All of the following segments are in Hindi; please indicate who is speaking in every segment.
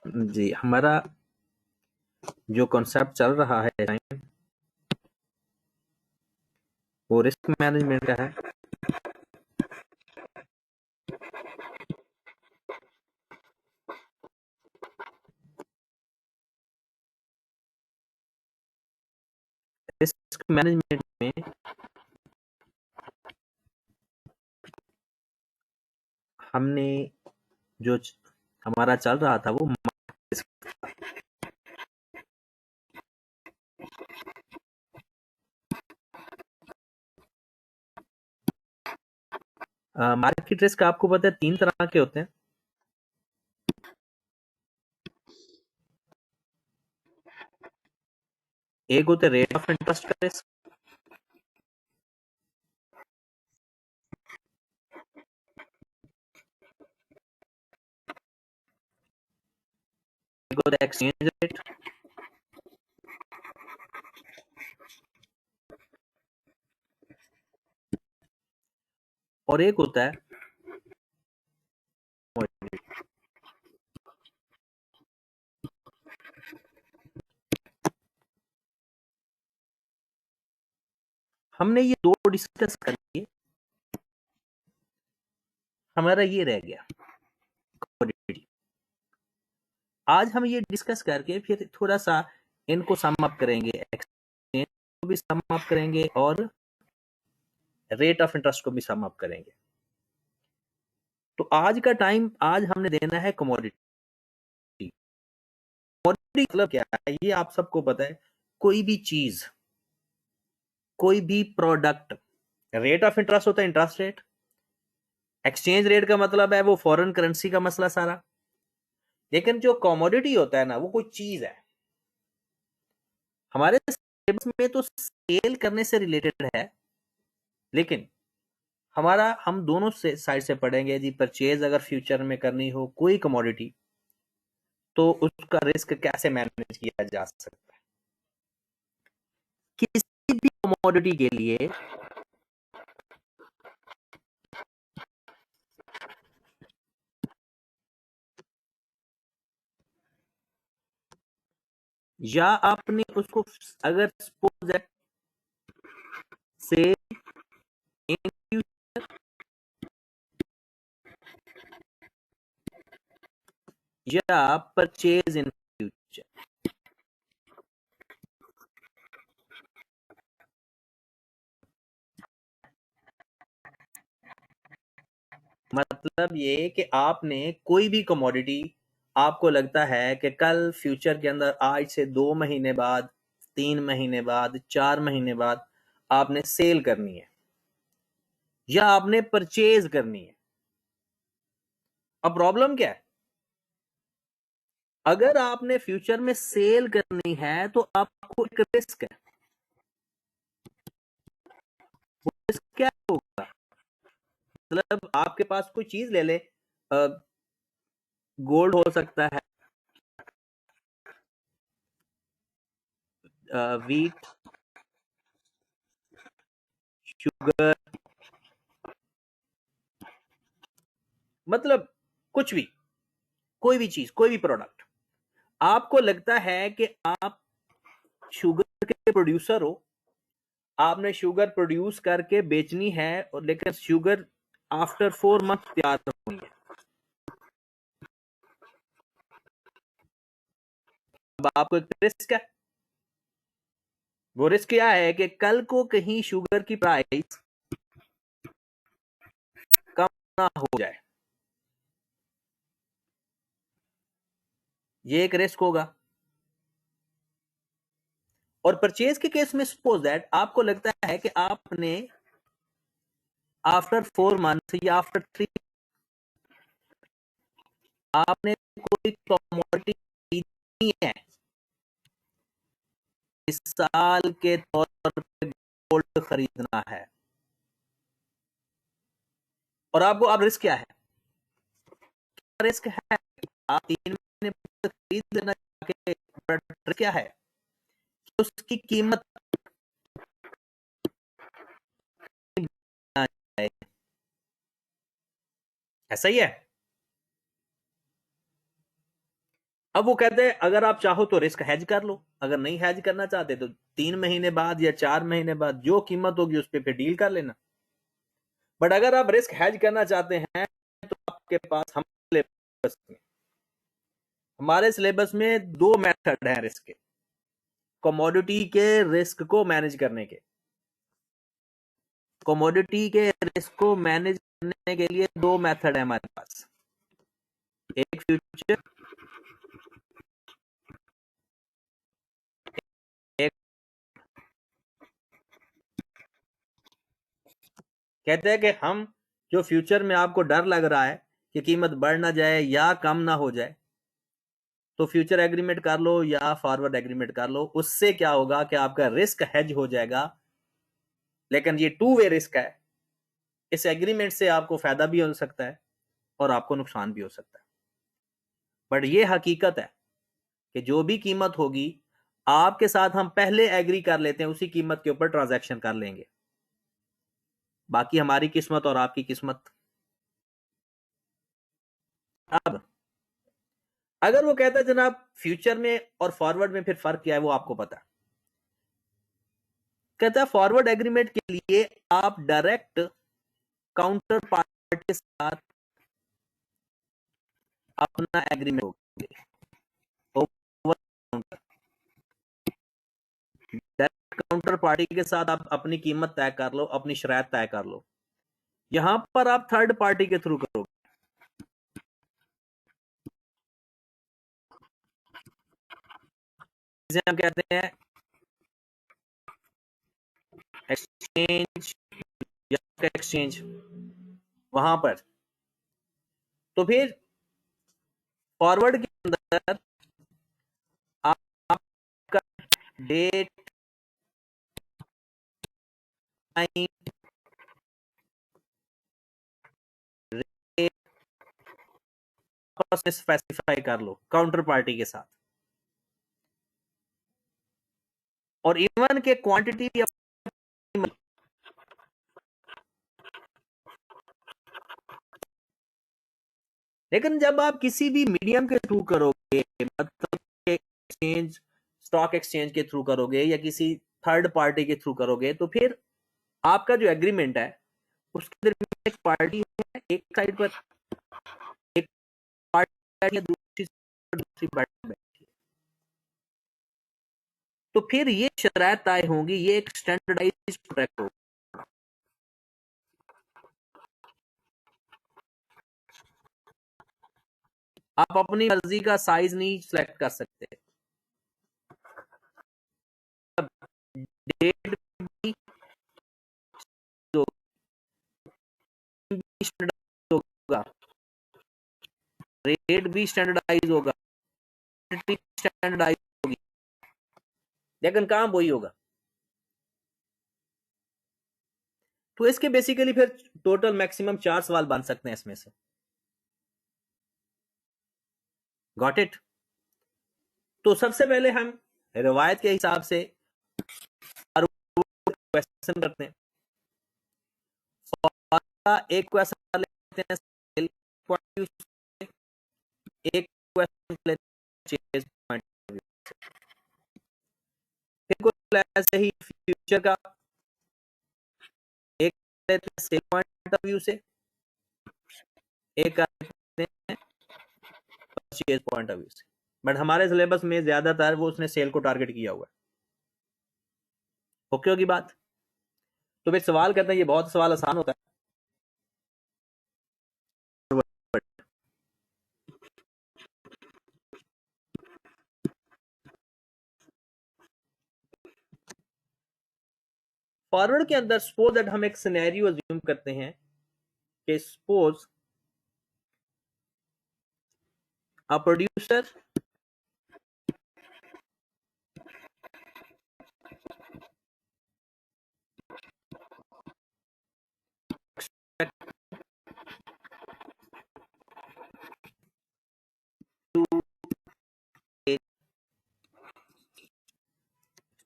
Speaker 1: जी, हमारा जो कॉन्सेप्ट चल रहा है टाइम, वो रिस्क मैनेजमेंट का है। रिस्क मैनेजमेंट में हमने जो हमारा चल रहा था वो मार्केट रिस्क आपको पता है 3 तरह के होते हैं। एक होता है रेट ऑफ इंटरेस्ट का रिस्क, एक होता है एक्सचेंज रेट, और एक होता है commodity। हमने ये 2 डिस्कस कर लिए, हमारा ये रह गया commodity। आज हम ये डिस्कस करके फिर थोड़ा सा इनको सम अप करेंगे, एक्सचेंज को भी सम अप करेंगे और रेट ऑफ इंटरेस्ट को भी सम अप करेंगे। तो आज का टाइम, आज हमने देना है कमोडिटी। कमोडिटी मतलब क्या है ये आप सबको पता है। कोई भी चीज, कोई भी प्रोडक्ट, रेट ऑफ इंटरेस्ट होता है इंटरेस्ट रेट, एक्सचेंज रेट का मतलब है वो फॉरेन करेंसी का मसला सारा। लेकिन जो कमोडिटी होता है ना, वो कोई चीज है। हमारे सिलेबस में तो सेल करने से रिलेटेड है, लेकिन हमारा, हम दोनों से साइड से पढ़ेंगे जी। परचेज अगर फ्यूचर में करनी हो कोई कमोडिटी, तो उसका रिस्क कैसे मैनेज किया जा सकता है। किसी भी कमोडिटी के लिए या आपने उसको, अगर suppose that sale in future या परचेज इन फ्यूचर, मतलब ये कि आपने कोई भी कमोडिटी, आपको लगता है कि कल फ्यूचर के अंदर, आज से 2 महीने बाद, 3 महीने बाद, 4 महीने बाद आपने सेल करनी है या आपने परचेज करनी है। अब प्रॉब्लम क्या है, अगर आपने फ्यूचर में सेल करनी है तो आपको एक रिस्क है। वो रिस्क क्या होगा, मतलब आपके पास कोई चीज ले ले, गोल्ड हो सकता है, वीट, शुगर, मतलब कुछ भी, कोई भी चीज, कोई भी प्रोडक्ट। आपको लगता है कि आप शुगर के प्रोड्यूसर हो, आपने शुगर प्रोड्यूस करके बेचनी है, और लेकिन शुगर आफ्टर 4 मंथ तैयार होनी है। अब आपको एक रिस्क है। वो रिस्क क्या है कि कल को कहीं शुगर की प्राइस कम ना हो जाए, ये एक रिस्क होगा। और परचेज के केस में सपोज दैट आपको लगता है कि आपने आफ्टर 4 मंथ या आफ्टर 3, आपने कोई कमोडिटी खरीदनी है, इस साल के तौर पर गोल्ड खरीदना है, और आपको, अब रिस्क क्या है, रिस्क है आप 3 महीने खरीद लेना के, बट क्या है, उसकी कीमत ऐसा ही है। अब वो कहते हैं अगर आप चाहो तो रिस्क हैज कर लो, अगर नहीं हैज करना चाहते तो 3 महीने बाद या 4 महीने बाद जो कीमत होगी उस पर फिर डील कर लेना। बट अगर आप रिस्क हैज करना चाहते हैं तो आपके पास हमारे सिलेबस में 2 मेथड है रिस्क के, कमोडिटी के रिस्क को मैनेज करने के। कमोडिटी के रिस्क को मैनेज करने के लिए 2 मेथड है हमारे पास, एक फ्यूचर, एक कहते हैं कि हम जो फ्यूचर में आपको डर लग रहा है कि कीमत बढ़ ना जाए या कम ना हो जाए, तो फ्यूचर एग्रीमेंट कर लो या फॉरवर्ड एग्रीमेंट कर लो, उससे क्या होगा कि आपका रिस्क हेज हो जाएगा। लेकिन ये 2 वे रिस्क है, इस एग्रीमेंट से आपको फायदा भी हो सकता है और आपको नुकसान भी हो सकता है। बट ये हकीकत है कि जो भी कीमत होगी आपके साथ हम पहले एग्री कर लेते हैं, उसी कीमत के ऊपर ट्रांजैक्शन कर लेंगे, बाकी हमारी किस्मत और आपकी किस्मत। अब अगर वो कहता है जनाब फ्यूचर में और फॉरवर्ड में फिर फर्क क्या है वो आपको पता है, कहता है फॉरवर्ड एग्रीमेंट के लिए आप डायरेक्ट काउंटर पार्टी के साथ अपना एग्रीमेंट होंगे, डायरेक्ट काउंटर पार्टी के साथ आप अपनी कीमत तय कर लो, अपनी शरायत तय कर लो। यहां पर आप थर्ड पार्टी के थ्रू करोगे, जिसे हम कहते हैं एक्सचेंज या एक्सचेंज। वहां पर तो फिर फॉरवर्ड के अंदर आपका डेट, टाइम, रेट आपस में स्पेसिफाई कर लो काउंटर पार्टी के साथ, और इवन के क्वांटिटी भी। लेकिन जब आप किसी भी मीडियम के थ्रू करोगे, मतलब एक्सचेंज, स्टॉक एक्सचेंज के थ्रू करोगे या किसी थर्ड पार्टी के थ्रू करोगे, तो फिर आपका जो एग्रीमेंट है उसके अंदर एक पार्टी है, एक साइड पर एक पार्टी है, दूसरी पार्टी बैठी है। तो फिर ये शरायत तय होंगी, ये एक स्टैंडर्डाइज्ड कॉन्ट्रैक्ट होगा। आप अपनी मर्जी का साइज नहीं सिलेक्ट कर सकते, डेट भी होगा, रेट भी स्टैंडर्डाइज होगा, स्टैंडर्डाइज होगी, लेकिन काम वही होगा। तो इसके बेसिकली फिर टोटल मैक्सिमम 4 सवाल बन सकते हैं इसमें से। Got it? तो सबसे पहले हम रिवायत के हिसाब से क्वेश्चन करते हैं। एक क्वेश्चन लेते हैं सेल पॉइंट ऑफ व्यू से, एक क्वेश्चन लेते हैं परचेज पॉइंट ऑफ व्यू से, फिर कुछ ऐसे ही फ्यूचर का एक लेते हैं सेल पॉइंट ऑफ व्यू से, एक लेते हैं परचेज पॉइंट ऑफ व्यू से। बट हमारे सिलेबस में ज्यादातर वो उसने सेल को टारगेट किया हुआ है। ओके होगी बात? तो फिर सवाल कहते हैं, ये बहुत सवाल आसान होता है। फॉरवर्ड के अंदर सपोज दैट हम एक सिनेरियो अज्यूम करते हैं कि suppose a producer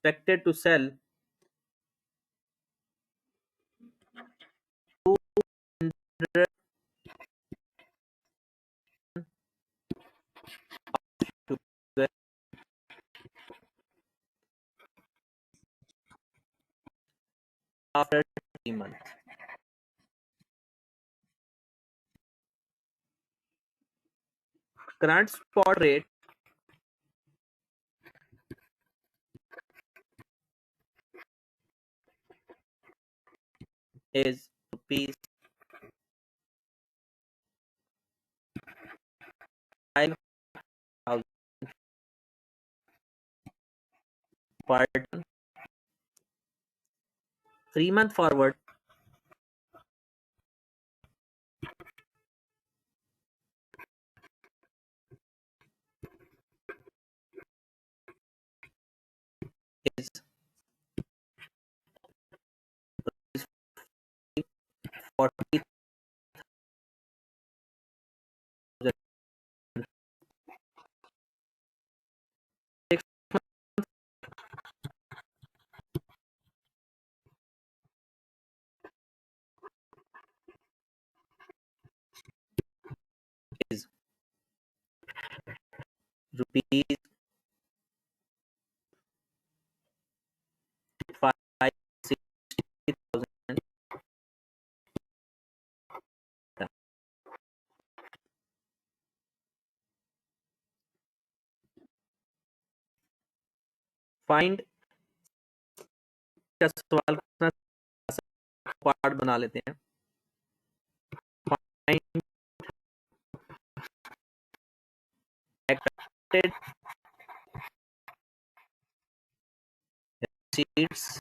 Speaker 1: expected to sell 200 to after 3 months. Current spot rate is rupees 5,000 per ton. 3-month forward is 40,000. Is rupees 560,000. Find का सवाल पार्ट बना लेते हैं. Find expected receipts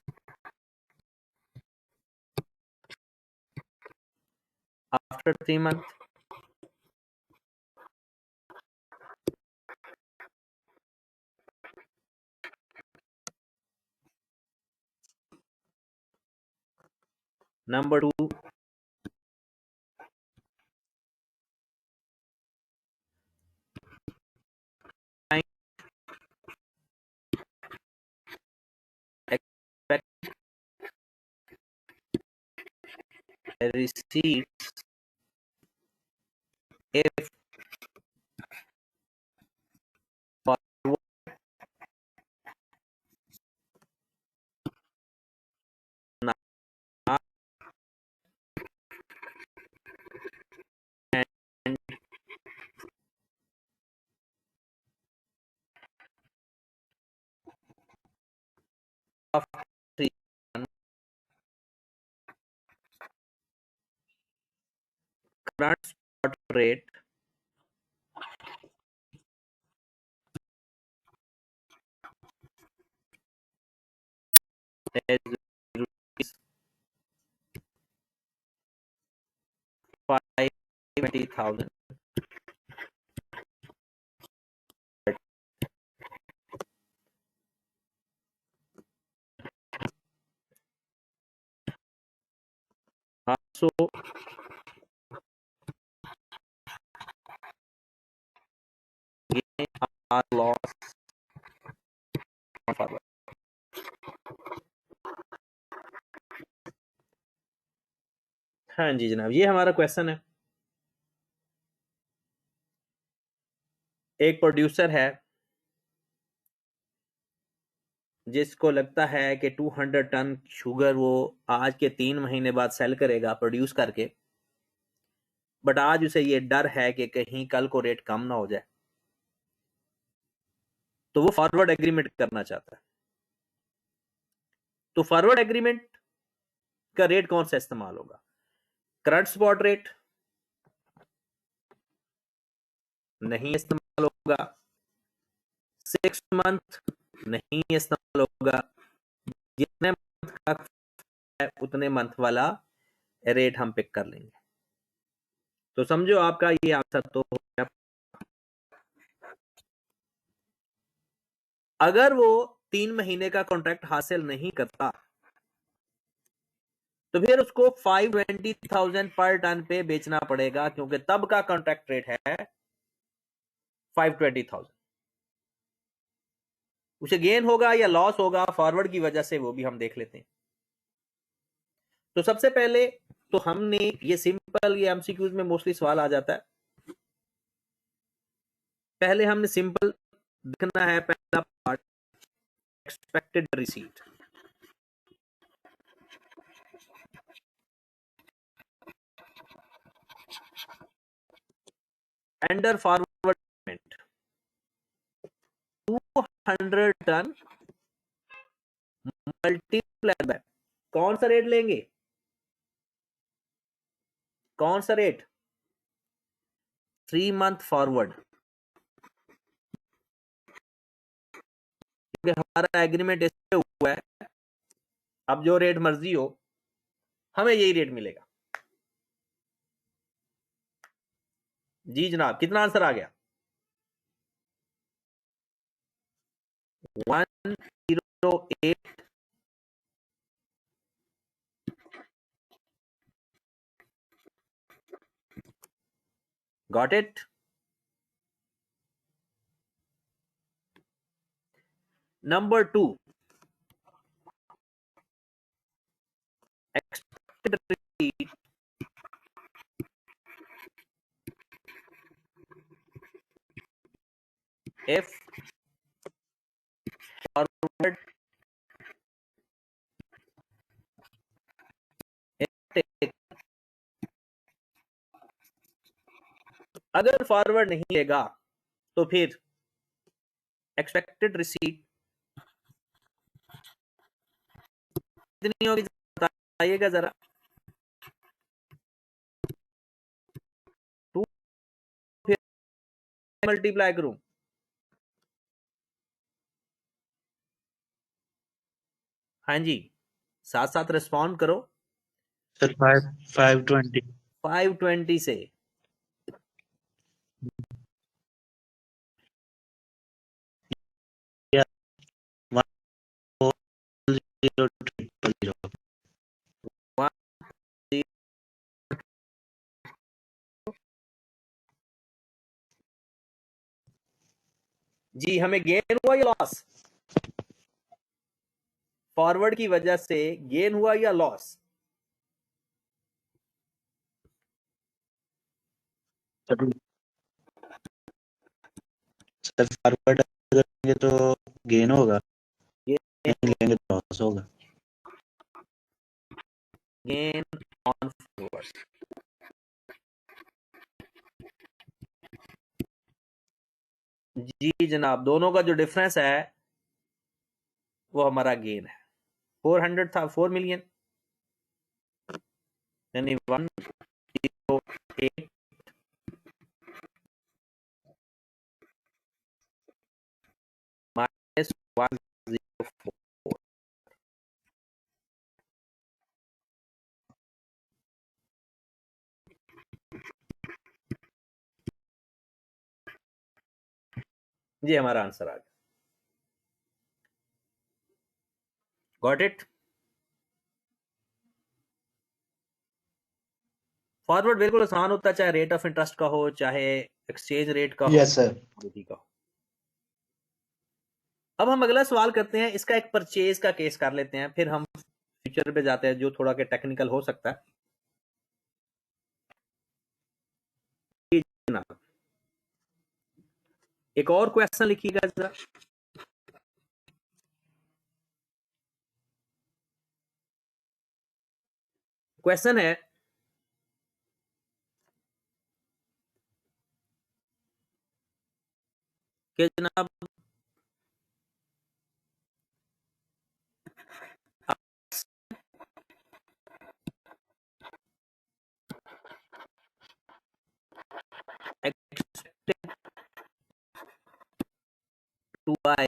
Speaker 1: after 3 months. Number 2, find expected receipts if forward not and after 3 months. Current spot rate is rupees 520,000. So gain or loss forward. हाँ जी जनाब, ये हमारा क्वेश्चन है. एक प्रोड्यूसर है जिसको लगता है कि 200 टन शुगर वो आज के 3 महीने बाद सेल करेगा प्रोड्यूस करके, बट आज उसे ये डर है कि कहीं कल को रेट कम ना हो जाए, तो वो फॉरवर्ड एग्रीमेंट करना चाहता है. तो फॉरवर्ड एग्रीमेंट का रेट कौन सा इस्तेमाल होगा? करंट स्पॉट रेट नहीं इस्तेमाल होगा, 6 मंथ नहीं इस्तेमाल होगा, जितने मंथ का है उतने मंथ वाला रेट हम पिक कर लेंगे. तो समझो आपका ये आंसर तो हो गया. अगर वो 3 महीने का कॉन्ट्रैक्ट हासिल नहीं करता तो फिर उसको 520,000 पर टन पे बेचना पड़ेगा, क्योंकि तब का कॉन्ट्रैक्ट रेट है 520,000. उसे गेन होगा या लॉस होगा फॉरवर्ड की वजह से, वो भी हम देख लेते हैं. तो सबसे पहले तो हमने ये सिंपल, ये एमसीक्यूज में मोस्टली सवाल आ जाता है. पहले हमने सिंपल देखना है, पहला part expected receipt. Under forward 200 ton multiply by कौन सा रेट लेंगे, कौन सा रेट, 3 मंथ फॉरवर्ड, क्योंकि हमारा एग्रीमेंट इससे हुआ है, अब जो रेट मर्जी हो हमें यही रेट मिलेगा। जी जनाब, कितना आंसर आ गया? 108। Got it? Number 2, expected receipt if forward अगर फॉरवर्ड नहीं लेगा तो फिर एक्सपेक्टेड रिसीट कितनी होगी बताइएगा जरा। 2 फिर मल्टीप्लाई करूं? हाँ जी, साथ साथ रिस्पॉन्ड करो।
Speaker 2: सर 520
Speaker 1: 520 से
Speaker 2: या 14000।
Speaker 1: जी, हमें गेन हुआ या लॉस? फॉरवर्ड की वजह से गेन हुआ या लॉस?
Speaker 2: सर फॉरवर्ड करेंगे तो गेन होगा,
Speaker 1: गेन
Speaker 2: नहीं लेंगे तो लॉस होगा।
Speaker 1: Gain on forward. जी जनाब, दोनों का जो डिफरेंस है वो हमारा गेन है। 400 था, 4 मिलियन, यानी 108 माइनस 104। जी हमारा आंसर आ गया। Got it? फॉरवर्ड बिल्कुल आसान होता है, चाहे रेट ऑफ इंटरेस्ट का हो, चाहे एक्सचेंज रेट का हो,
Speaker 2: यस सर।
Speaker 1: कमोडिटी का हो। अब हम अगला सवाल करते हैं, इसका एक परचेज का केस कर लेते हैं, फिर हम फ्यूचर पे जाते हैं जो थोड़ा के टेक्निकल हो सकता है। एक और क्वेश्चन लिखिएगा जरा। क्वेश्चन है कि जनाब expected to buy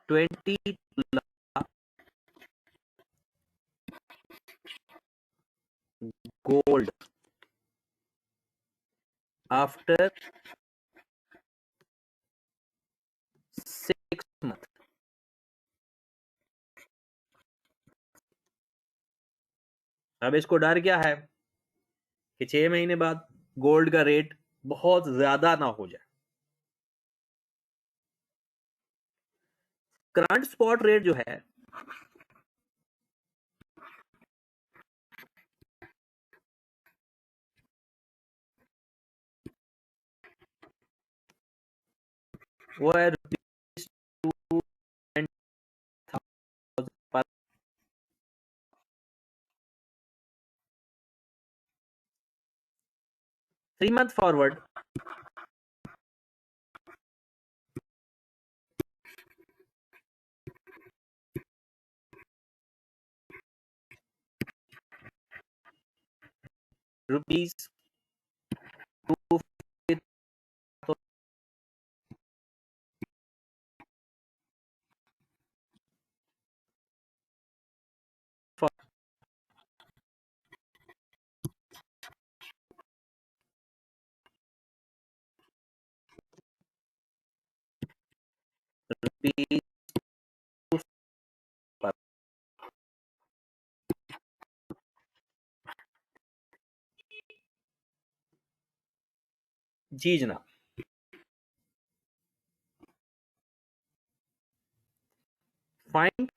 Speaker 1: 20 lakh gold after 6 months। अब इसको डर क्या है कि 6 महीने बाद गोल्ड का रेट बहुत ज्यादा ना हो जाए। करंट स्पॉट रेट जो है वो है ₹210,000 पर 3 month forward rupees 250 for rupees per जी जनाब। Find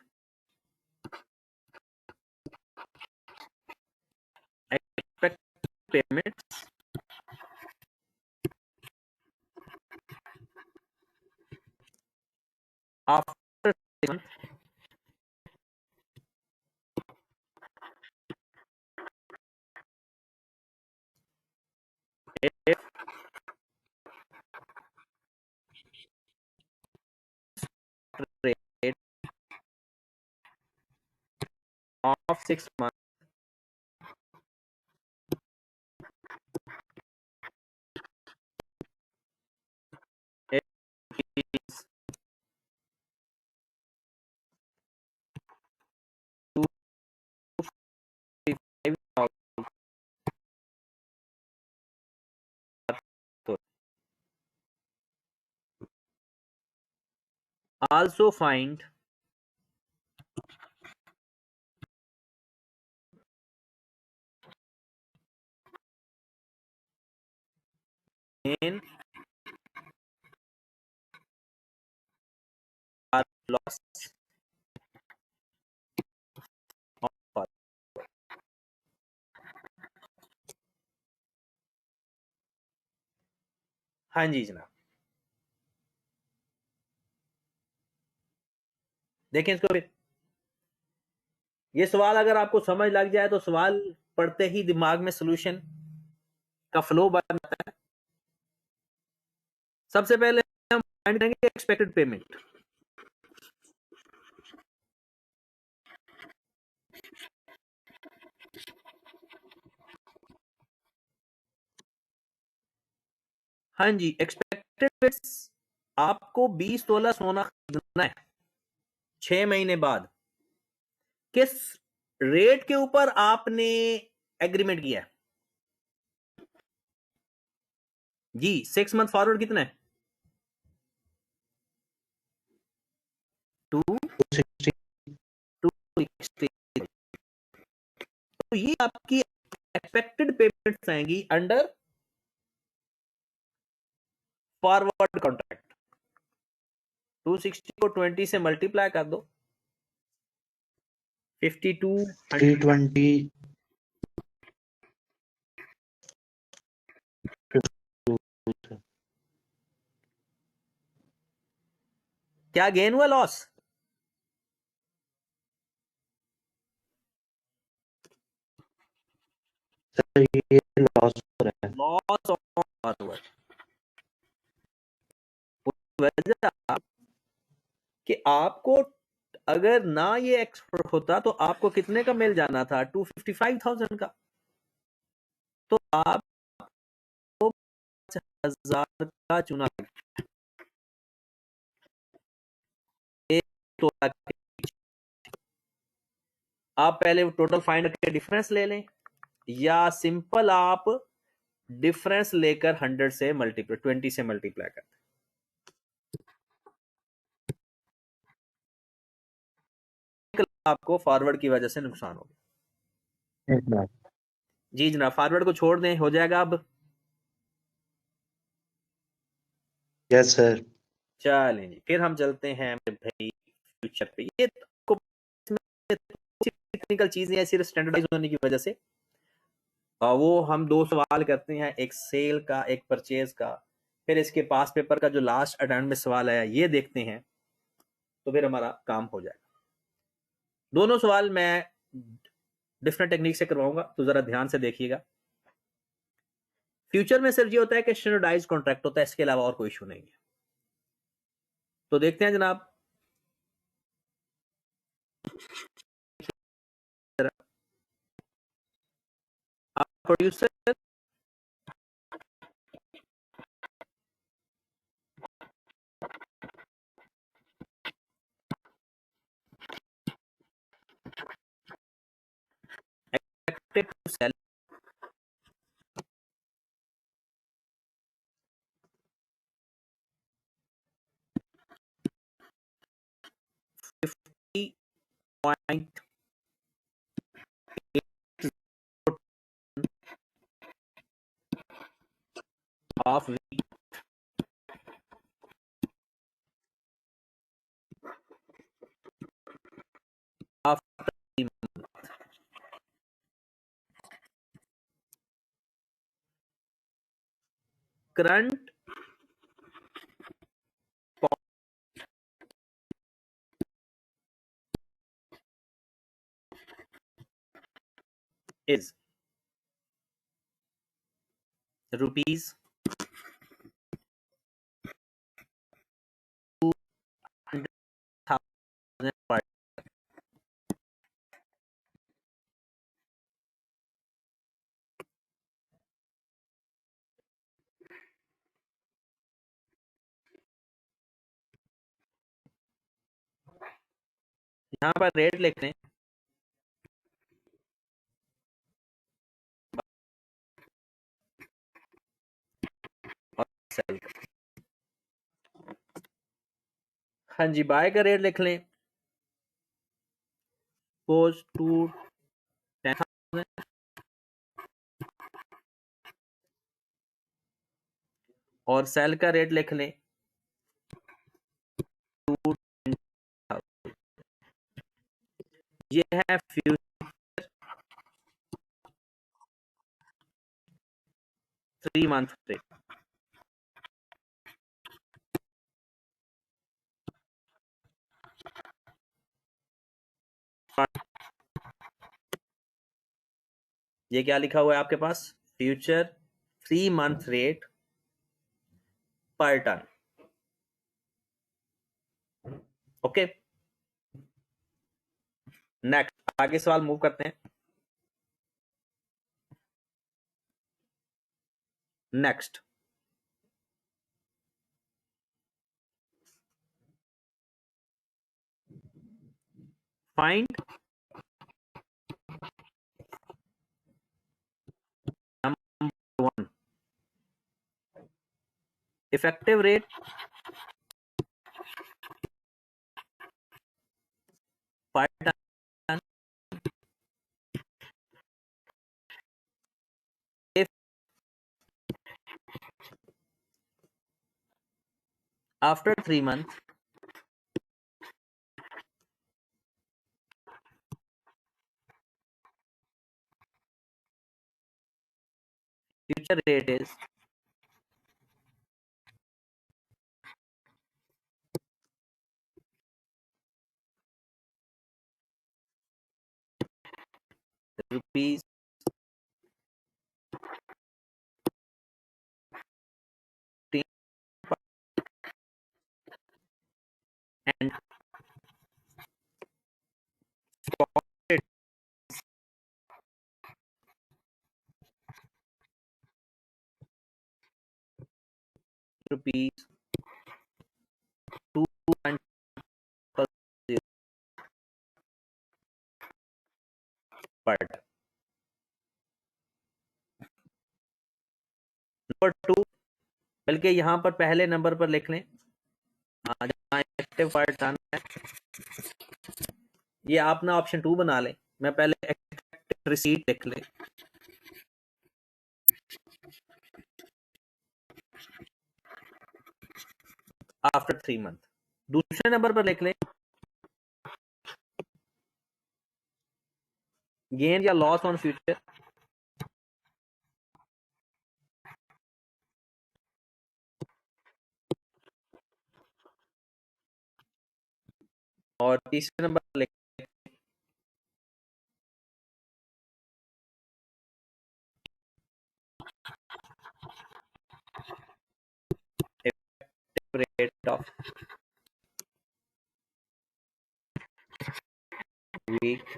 Speaker 1: expected payments after 6 months if rate of 6 months is 255,000 also find gain or loss of forward। हाँ जी जनाब, देखें इसको फिर। ये सवाल अगर आपको समझ लग जाए तो सवाल पढ़ते ही दिमाग में सॉल्यूशन का फ्लो बनता है। सबसे पहले हम फाइंड करेंगे एक्सपेक्टेड पेमेंट। हाँ जी, एक्सपेक्टेड आपको 20 तोला सोना खरीदना है 6 महीने बाद। किस रेट के ऊपर आपने एग्रीमेंट किया है? जी 6 मंथ फॉरवर्ड कितना है?
Speaker 2: 260
Speaker 1: 260। तो ये आपकी एक्सपेक्टेड पेमेंट्स आएंगी अंडर फॉरवर्ड कॉन्ट्रैक्ट। 260 को 20 से मल्टीप्लाई कर दो, 52
Speaker 2: 320
Speaker 1: क्या गेन हुआ लॉस?
Speaker 2: सर ये लॉस हो रहा है।
Speaker 1: Loss of forward. वजह कि आपको अगर ना ये एक्सपोर्ट होता तो आपको कितने का मिल जाना था? 255,000 का। तो आपको 5,000 का चुना एक तोला के पीछे। आप पहले टोटल फाइंड करके डिफरेंस ले लें, या सिंपल आप डिफरेंस लेकर 100 से मल्टीप्लाई 20 से मल्टीप्लाई कर आपको फॉरवर्ड की वजह से नुकसान होगा। जी जनाब, फॉरवर्ड को छोड़ दें, हो जाएगा अब।
Speaker 2: Yes sir.
Speaker 1: चलें जी, फिर हम चलते हैं भाई फ्यूचर पे। ये टेक्निकल चीजें हैं सिर्फ स्टैंडर्डाइज होने की वजह से। वो हम 2 सवाल करते हैं, एक सेल का एक परचेज का, फिर इसके पास पेपर का जो लास्ट अटेम्प्ट में सवाल आया ये देखते हैं, तो फिर हमारा काम हो जाएगा। दोनों सवाल मैं डिफरेंट टेक्निक से करवाऊंगा, तो जरा ध्यान से देखिएगा। फ्यूचर में सिर्फ ये होता है कि स्टैंडर्डाइज कॉन्ट्रैक्ट होता है, इसके अलावा और कोई इशू नहीं है। तो देखते हैं जनाब, आप producer expected to sell $50.8 of wheat after 3 months. Current is rupees 200,000 per. यहाँ पर रेट लिख लें, और सेल का, हाँ जी, बाय का रेट लिख लें, गोज टू 10,000, और सेल का रेट लिख लें 2,000। ये है फ्यूचर 3 मंथ रेट। ये क्या लिखा हुआ है आपके पास, फ्यूचर 3 मंथ रेट पर टन। ओके, नेक्स्ट आगे सवाल मूव करते हैं। Next, find number 1 effective rate पर ton if after 3 months future rate is rupees 10 and spot rate rupees 2 and per ton. Number 2, बल्कि यहाँ पर पहले नंबर पर लिख लें, जहाँ एक्टिव पर टन है, ये आप ना ऑप्शन 2 बना लें, मैं पहले एक्टिव रिसीट लिख लें, आफ्टर 3 मंथ। दूसरे नंबर पर लिख लें गेन या लॉस ऑन फ्यूचर, और तीसरे नंबर पर लिख rate of week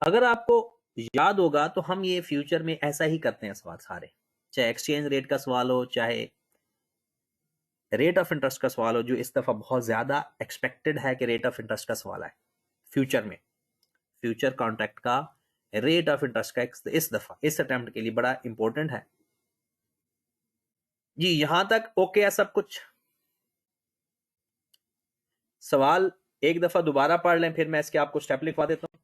Speaker 1: अगर आपको याद होगा तो हम ये फ्यूचर में ऐसा ही करते हैं सवाल सारे, चाहे एक्सचेंज रेट का सवाल हो, चाहे रेट ऑफ इंटरेस्ट का सवाल हो, जो इस दफा बहुत ज्यादा एक्सपेक्टेड है कि रेट ऑफ इंटरेस्ट का सवाल है फ्यूचर में। फ्यूचर कॉन्ट्रैक्ट का रेट ऑफ इंटरेस्ट का इस दफा इस अटेम्प्ट के लिए बड़ा इंपॉर्टेंट है जी। यहां तक ओके है सब कुछ। सवाल एक दफा दोबारा पढ़ लें, फिर मैं इसके आपको स्टेप लिखवा देता हूं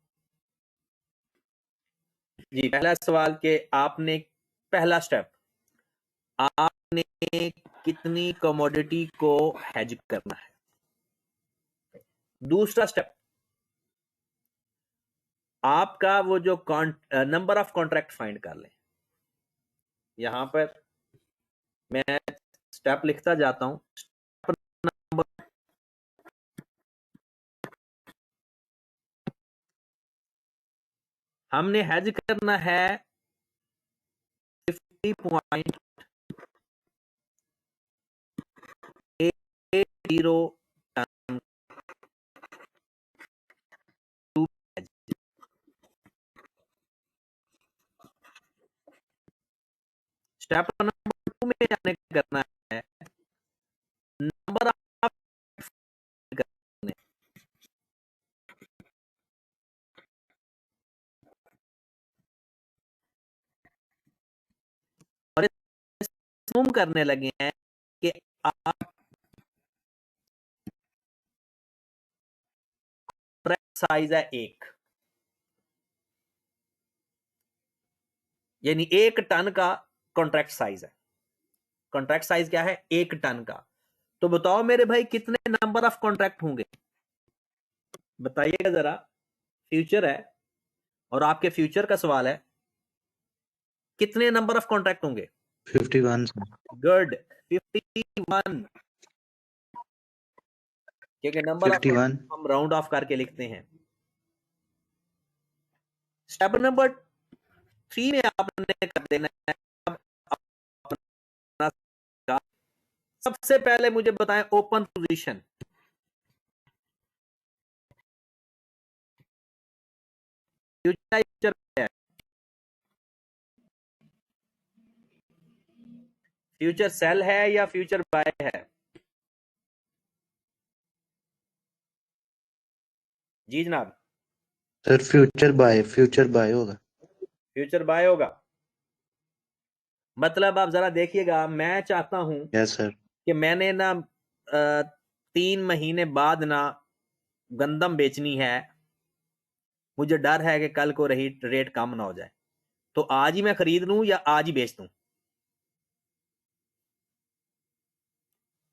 Speaker 1: जी। पहला सवाल के आपने, पहला स्टेप, आपने कितनी कमोडिटी को हेज करना है। दूसरा स्टेप, आपका वो जो नंबर ऑफ कॉन्ट्रैक्ट फाइंड कर लें। यहां पर मैं स्टेप लिखता जाता हूं। स्टेप नंबर, हमने हेज करना है 50.80 ton to hedge. Step number 2 में हमने करना है नंबर ऑफ करने। और इस करने लगे हैं कि आप साइज है 1, यानी 1 टन का कॉन्ट्रैक्ट साइज है। कॉन्ट्रैक्ट साइज क्या है? 1 टन का। तो बताओ मेरे भाई कितने नंबर ऑफ कॉन्ट्रैक्ट होंगे, बताइएगा जरा। फ्यूचर है और आपके फ्यूचर का सवाल है, कितने नंबर ऑफ कॉन्ट्रैक्ट होंगे?
Speaker 2: 51
Speaker 1: गुड, 51, क्योंकि नंबर ऑफ
Speaker 2: 51
Speaker 1: हम राउंड ऑफ करके लिखते हैं। स्टेप नंबर 3 में आपने कर देना है अपना। सबसे पहले मुझे बताएं ओपन पोजीशन। फ्यूचर है, फ्यूचर सेल है या फ्यूचर बाय है? जी जनाब,
Speaker 2: सर फ्यूचर बाय होगा।
Speaker 1: फ्यूचर बाय होगा। मतलब आप जरा देखिएगा, मैं चाहता हूं
Speaker 2: यस सर।
Speaker 1: कि मैंने ना 3 महीने बाद ना गंदम बेचनी है, मुझे डर है कि कल को रेट कम ना हो जाए, तो आज ही मैं खरीद लूं या आज ही बेच दूं?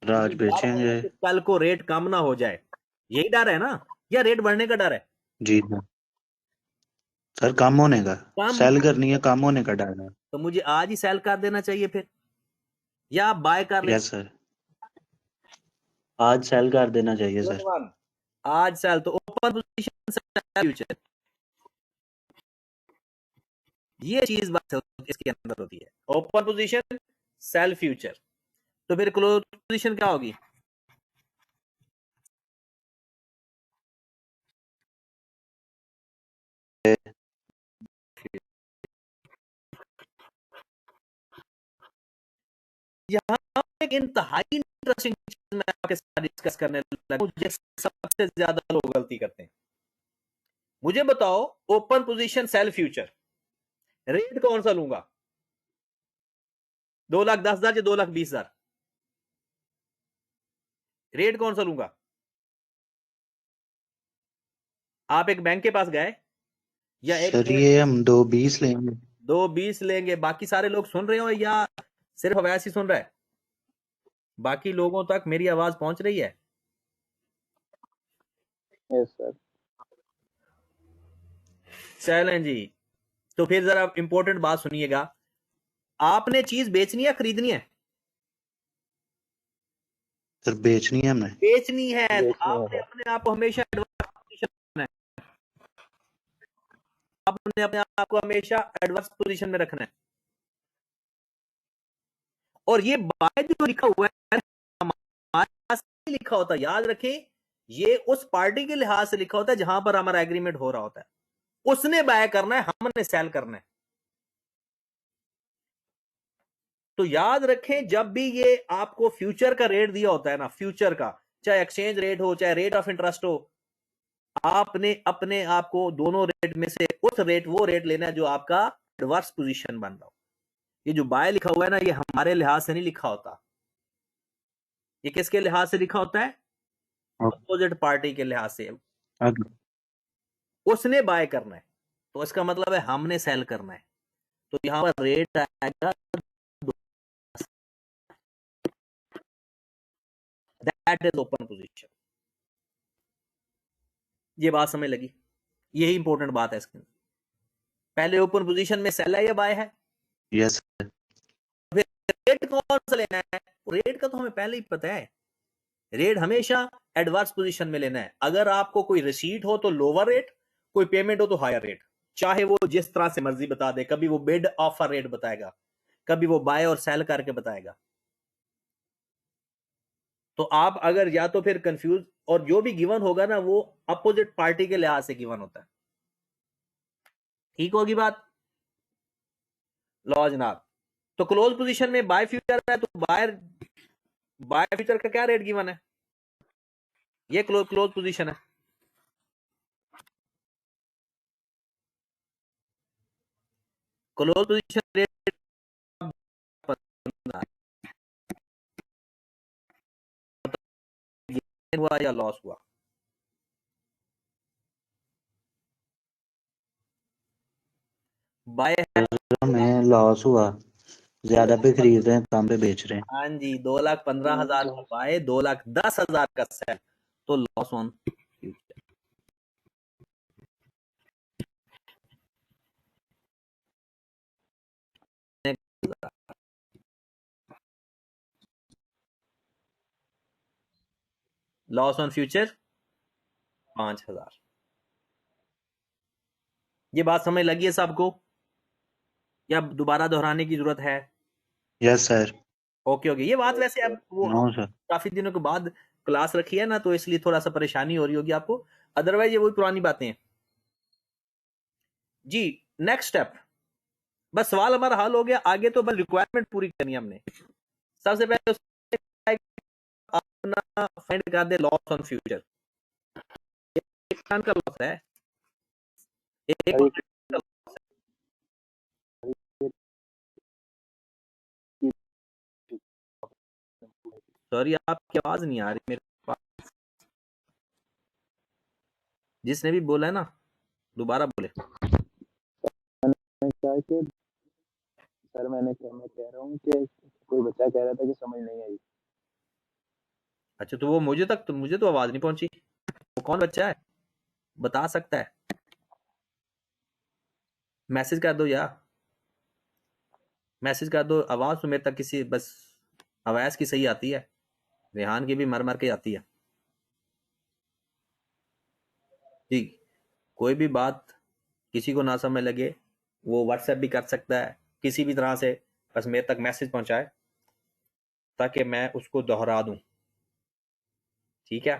Speaker 2: आज बेचेंगे।
Speaker 1: कल को रेट कम ना हो जाए, यही डर है ना, या रेट बढ़ने का डर है?
Speaker 2: जी सर, कम होने का।
Speaker 1: कम,
Speaker 2: सेल करनी है, कम होने का डर है।
Speaker 1: तो मुझे आज ही सेल कर देना चाहिए फिर, या आप बाय कर ले?
Speaker 2: यस सर, आज सेल कर देना चाहिए सर।
Speaker 1: आज सेल, तो ओपन पोजीशन फ्यूचर, ये चीज बात इसके अंदर होती है। ओपन पोजीशन सेल फ्यूचर, तो फिर क्लोज पोजीशन क्या होगी? यहाँ एक इंतहाई इंटरेस्टिंग चीज मैं आपके साथ डिस्कस करने लगा, मुझे सबसे ज्यादा लोग गलती करते हैं। मुझे बताओ open position cell future, rate कौन सा लूंगा? 2,10,000 या 2,20,000? रेट कौन सा लूंगा? आप एक बैंक के पास गए या एक
Speaker 2: सर ये हम 220 लेंगे।
Speaker 1: 2,20 लेंगे। बाकी सारे लोग सुन रहे हो या सिर्फ अवैस ही सुन रहा है? बाकी लोगों तक मेरी आवाज पहुंच रही है?
Speaker 2: Yes sir.
Speaker 1: चलें जी, तो फिर जरा इंपॉर्टेंट बात सुनिएगा। आपने चीज बेचनी है खरीदनी है?
Speaker 2: सर बेचनी है हमें।
Speaker 1: बेचनी है, तो आपने अपने आप को हमेशा एडवांस रखना है। आपने अपने आप को हमेशा एडवांस पोजीशन में रखना है। और ये बाय जो लिखा हुआ है हमारे पास लिखा होता है, याद रखें ये उस पार्टी के लिहाज से लिखा होता है जहां पर हमारा एग्रीमेंट हो रहा होता है। उसने बाय करना है, हमने सेल करना है। तो याद रखें जब भी ये आपको फ्यूचर का रेट दिया होता है ना, फ्यूचर का, चाहे एक्सचेंज रेट हो चाहे रेट ऑफ इंटरेस्ट हो, आपने अपने आप को दोनों रेट में से वो रेट लेना है जो आपका एडवर्स पोजीशन बन रहा हो। ये जो बाय लिखा हुआ है ना, ये हमारे लिहाज से नहीं लिखा होता, ये किसके लिहाज से लिखा होता है? अपोजिट पार्टी के लिहाज से। उसने बाय करना है तो इसका मतलब है हमने सेल करना है। तो यहां पर रेट आएगा, दैट इज ओपन पोजीशन। ये बात समझ लगी? यही इंपॉर्टेंट बात है इसके। पहले ओपन पोजीशन में सेल है या बाय है?
Speaker 2: यस।
Speaker 1: फिर रेट कौन सा लेना है? रेट का तो हमें पहले ही पता है, रेट हमेशा एडवर्स पोजीशन में लेना है। अगर आपको कोई रिसीट हो तो लोअर रेट, कोई पेमेंट हो तो हायर रेट, चाहे वो जिस तरह से मर्जी बता दे। कभी वो बिड ऑफर रेट बताएगा, कभी वो बाय और सेल करके बताएगा। तो आप अगर या तो फिर कंफ्यूज, और जो भी गिवन होगा ना वो अपोजिट पार्टी के लिहाज से गिवन होता है। ठीक होगी बात? लो जनाब, तो क्लोज पोजीशन में बाय फ्यूचर है, तो बाय फ्यूचर का क्या रेट गिवन है? ये क्लोज पोजीशन है। क्लोज पोजीशन रेट हुआ या लॉस हुआ? बाय
Speaker 2: में लॉस हुआ, ज्यादा पे खरीद रहे हैं कम पे बेच रहे हैं।
Speaker 1: हाँ जी, 2,15,000 का बाय, 2,10,000 का सेल, तो loss on future. Loss on future 5,000। ये बात समझ लगी है सबको या दोबारा दोहराने की जरूरत है?
Speaker 2: Yes sir.
Speaker 1: Okay okay. ये बात वैसे अब वो
Speaker 2: नो सर।
Speaker 1: काफी दिनों के बाद क्लास रखी है ना, तो इसलिए थोड़ा सा परेशानी हो रही होगी आपको, अदरवाइज ये वही पुरानी बातें हैं जी। नेक्स्ट स्टेप, बस सवाल हमारा हल हो गया, आगे तो बस रिक्वायरमेंट पूरी करनी है हमने। सबसे पहले अपना फाइंड कर दे लॉस ऑन फ्यूचर। एक का लॉस है, एक सॉरी आपकी आवाज नहीं आ रही मेरे पास। जिसने भी बोला है ना दोबारा बोले।
Speaker 3: सर मैं कह रहा हूँ कि कोई बच्चा कह रहा था कि समझ नहीं आई।
Speaker 1: अच्छा, तो वो मुझे तो आवाज नहीं पहुंची। वो कौन बच्चा है बता सकता है? मैसेज कर दो यार, मैसेज कर दो। आवाज तो मेरे तक किसी बस आवाज की सही आती है, रेहान की भी मर मर के आती है जी। कोई भी बात किसी को ना समझ लगे वो व्हाट्सएप भी कर सकता है किसी भी तरह से, बस मेरे तक मैसेज पहुंचाए ताकि मैं उसको दोहरा दूं। ठीक है,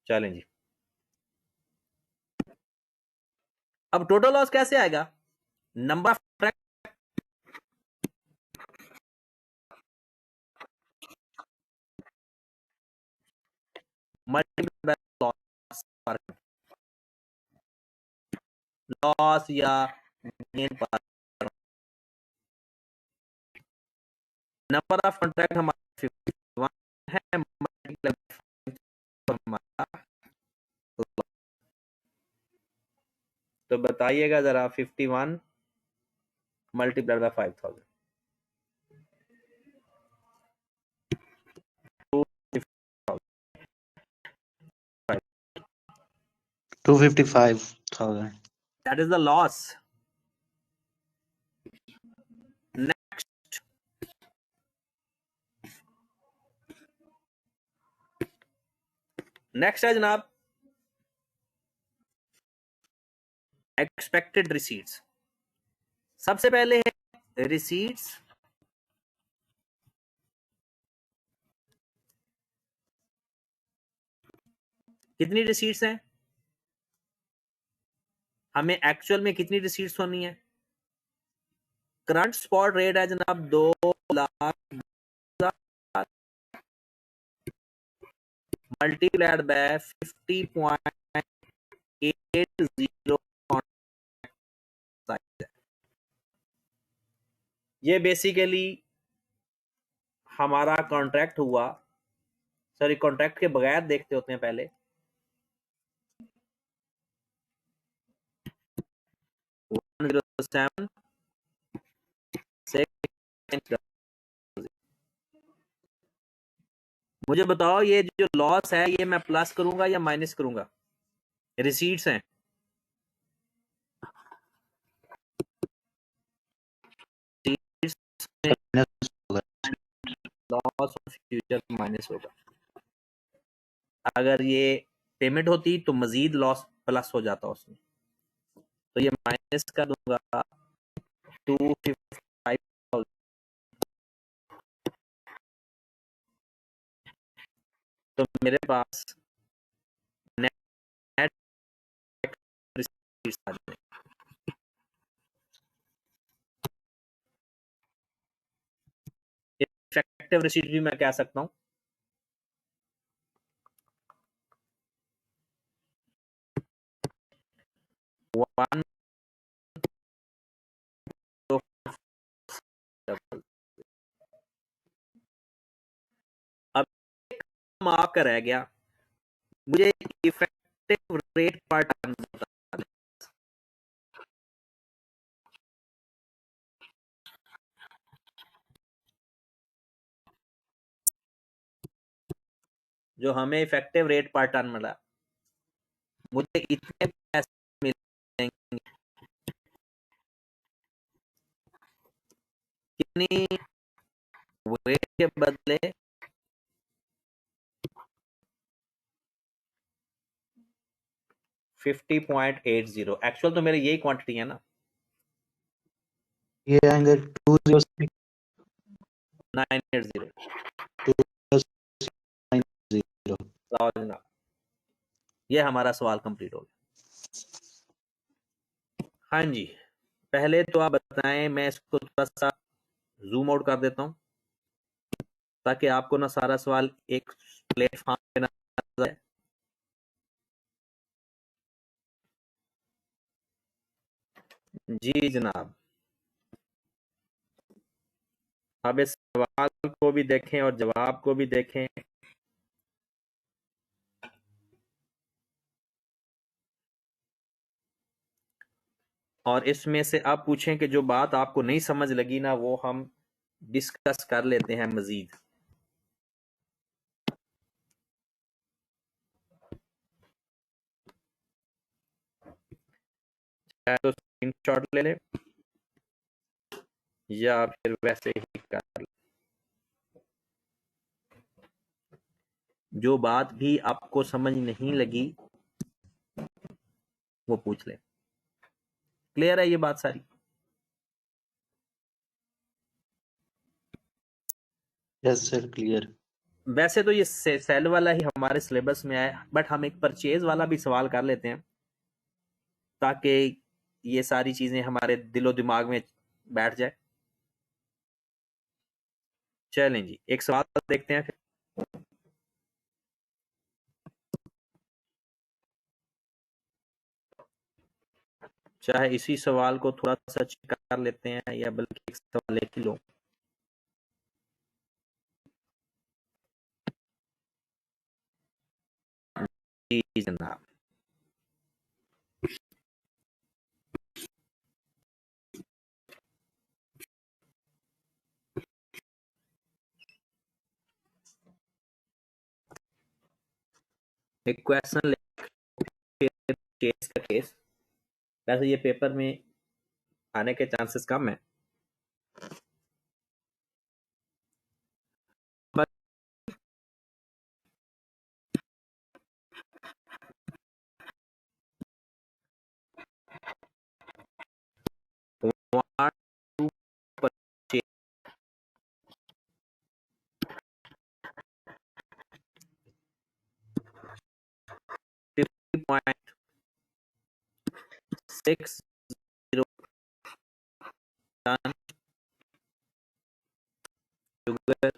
Speaker 1: चलें जी। अब टोटल लॉस कैसे आएगा? नंबर ऑफ मल्टीप्लाई लॉस पर लॉस या गेन पर नंबर ऑफ कॉन्ट्रैक्ट हमारा 51 है, मल्टीप्लाई हमारा। तो बताइएगा जरा 51 multiply by 5,000
Speaker 2: 255,000।
Speaker 1: That is the loss. Next, next है जनाब एक्सपेक्टेड रिसीट्स। सबसे पहले है रिसीट्स कितनी रिसीट्स हैं? हमें एक्चुअल में कितनी रिसीट्स होनी है? करंट स्पॉट रेट है जनाब 2,00,000 मल्टीप्लाइड बाय 50.80 ये बेसिकली हमारा कॉन्ट्रैक्ट हुआ। सॉरी, कॉन्ट्रैक्ट के बगैर देखते होते हैं पहले। 107 मुझे बताओ ये जो लॉस है ये मैं प्लस करूंगा या माइनस करूंगा? रिसीट्स हैं। लॉस ऑफ फ्यूचर माइनस होगा। अगर ये पेमेंट होती तो मजीद लॉस प्लस हो जाता उसमें, तो ये माइनस कर दूंगा 255,000। तो मेरे पास नेट रिसीट्स आ जाएंगे। इफेक्टिव रिसीट भी मैं कह सकता हूँ। वन अब माफ का रह गया, मुझे इफेक्टिव रेट पर टन बता दें। जो हमें इफेक्टिव रेट पर टन मिला, मुझे इतने पैसे मिलेंगे कितनी वेट के बदले 50.80। एक्चुअल तो मेरी यही क्वांटिटी है ना।
Speaker 2: ये आएंगे 206
Speaker 1: 980।
Speaker 2: 290।
Speaker 1: ये हमारा सवाल कंप्लीट हो गया। हाँ जी, पहले तो आप बताएं, मैं इसको थोड़ा सा जूम आउट कर देता हूँ ताकि आपको ना सारा सवाल एक प्लेटफॉर्म पे नजर आए। जी जनाब, अब इस सवाल को भी देखें और जवाब को भी देखें। और इसमें से आप पूछें कि जो बात आपको नहीं समझ लगी ना वो हम डिस्कस कर लेते हैं मजीद। चाहे तो स्क्रीनशॉट ले ले या फिर वैसे ही कर ले। जो बात भी आपको समझ नहीं लगी वो पूछ ले। क्लियर है ये बात सारी?
Speaker 2: Yes sir, clear.
Speaker 1: वैसे तो ये सेल वाला ही हमारे सिलेबस में है, बट हम एक परचेज वाला भी सवाल कर लेते हैं ताकि ये सारी चीजें हमारे दिलो दिमाग में बैठ जाए। चलें जी, एक सवाल देखते हैं फिर। चाहे इसी सवाल को थोड़ा सा चेक कर लेते हैं या बल्कि एक सवाल एक ही लो। जी जनाब, एक क्वेश्चन केस का केस। वैसे ये पेपर में आने के चांसेस कम है, 3.60 ton sugar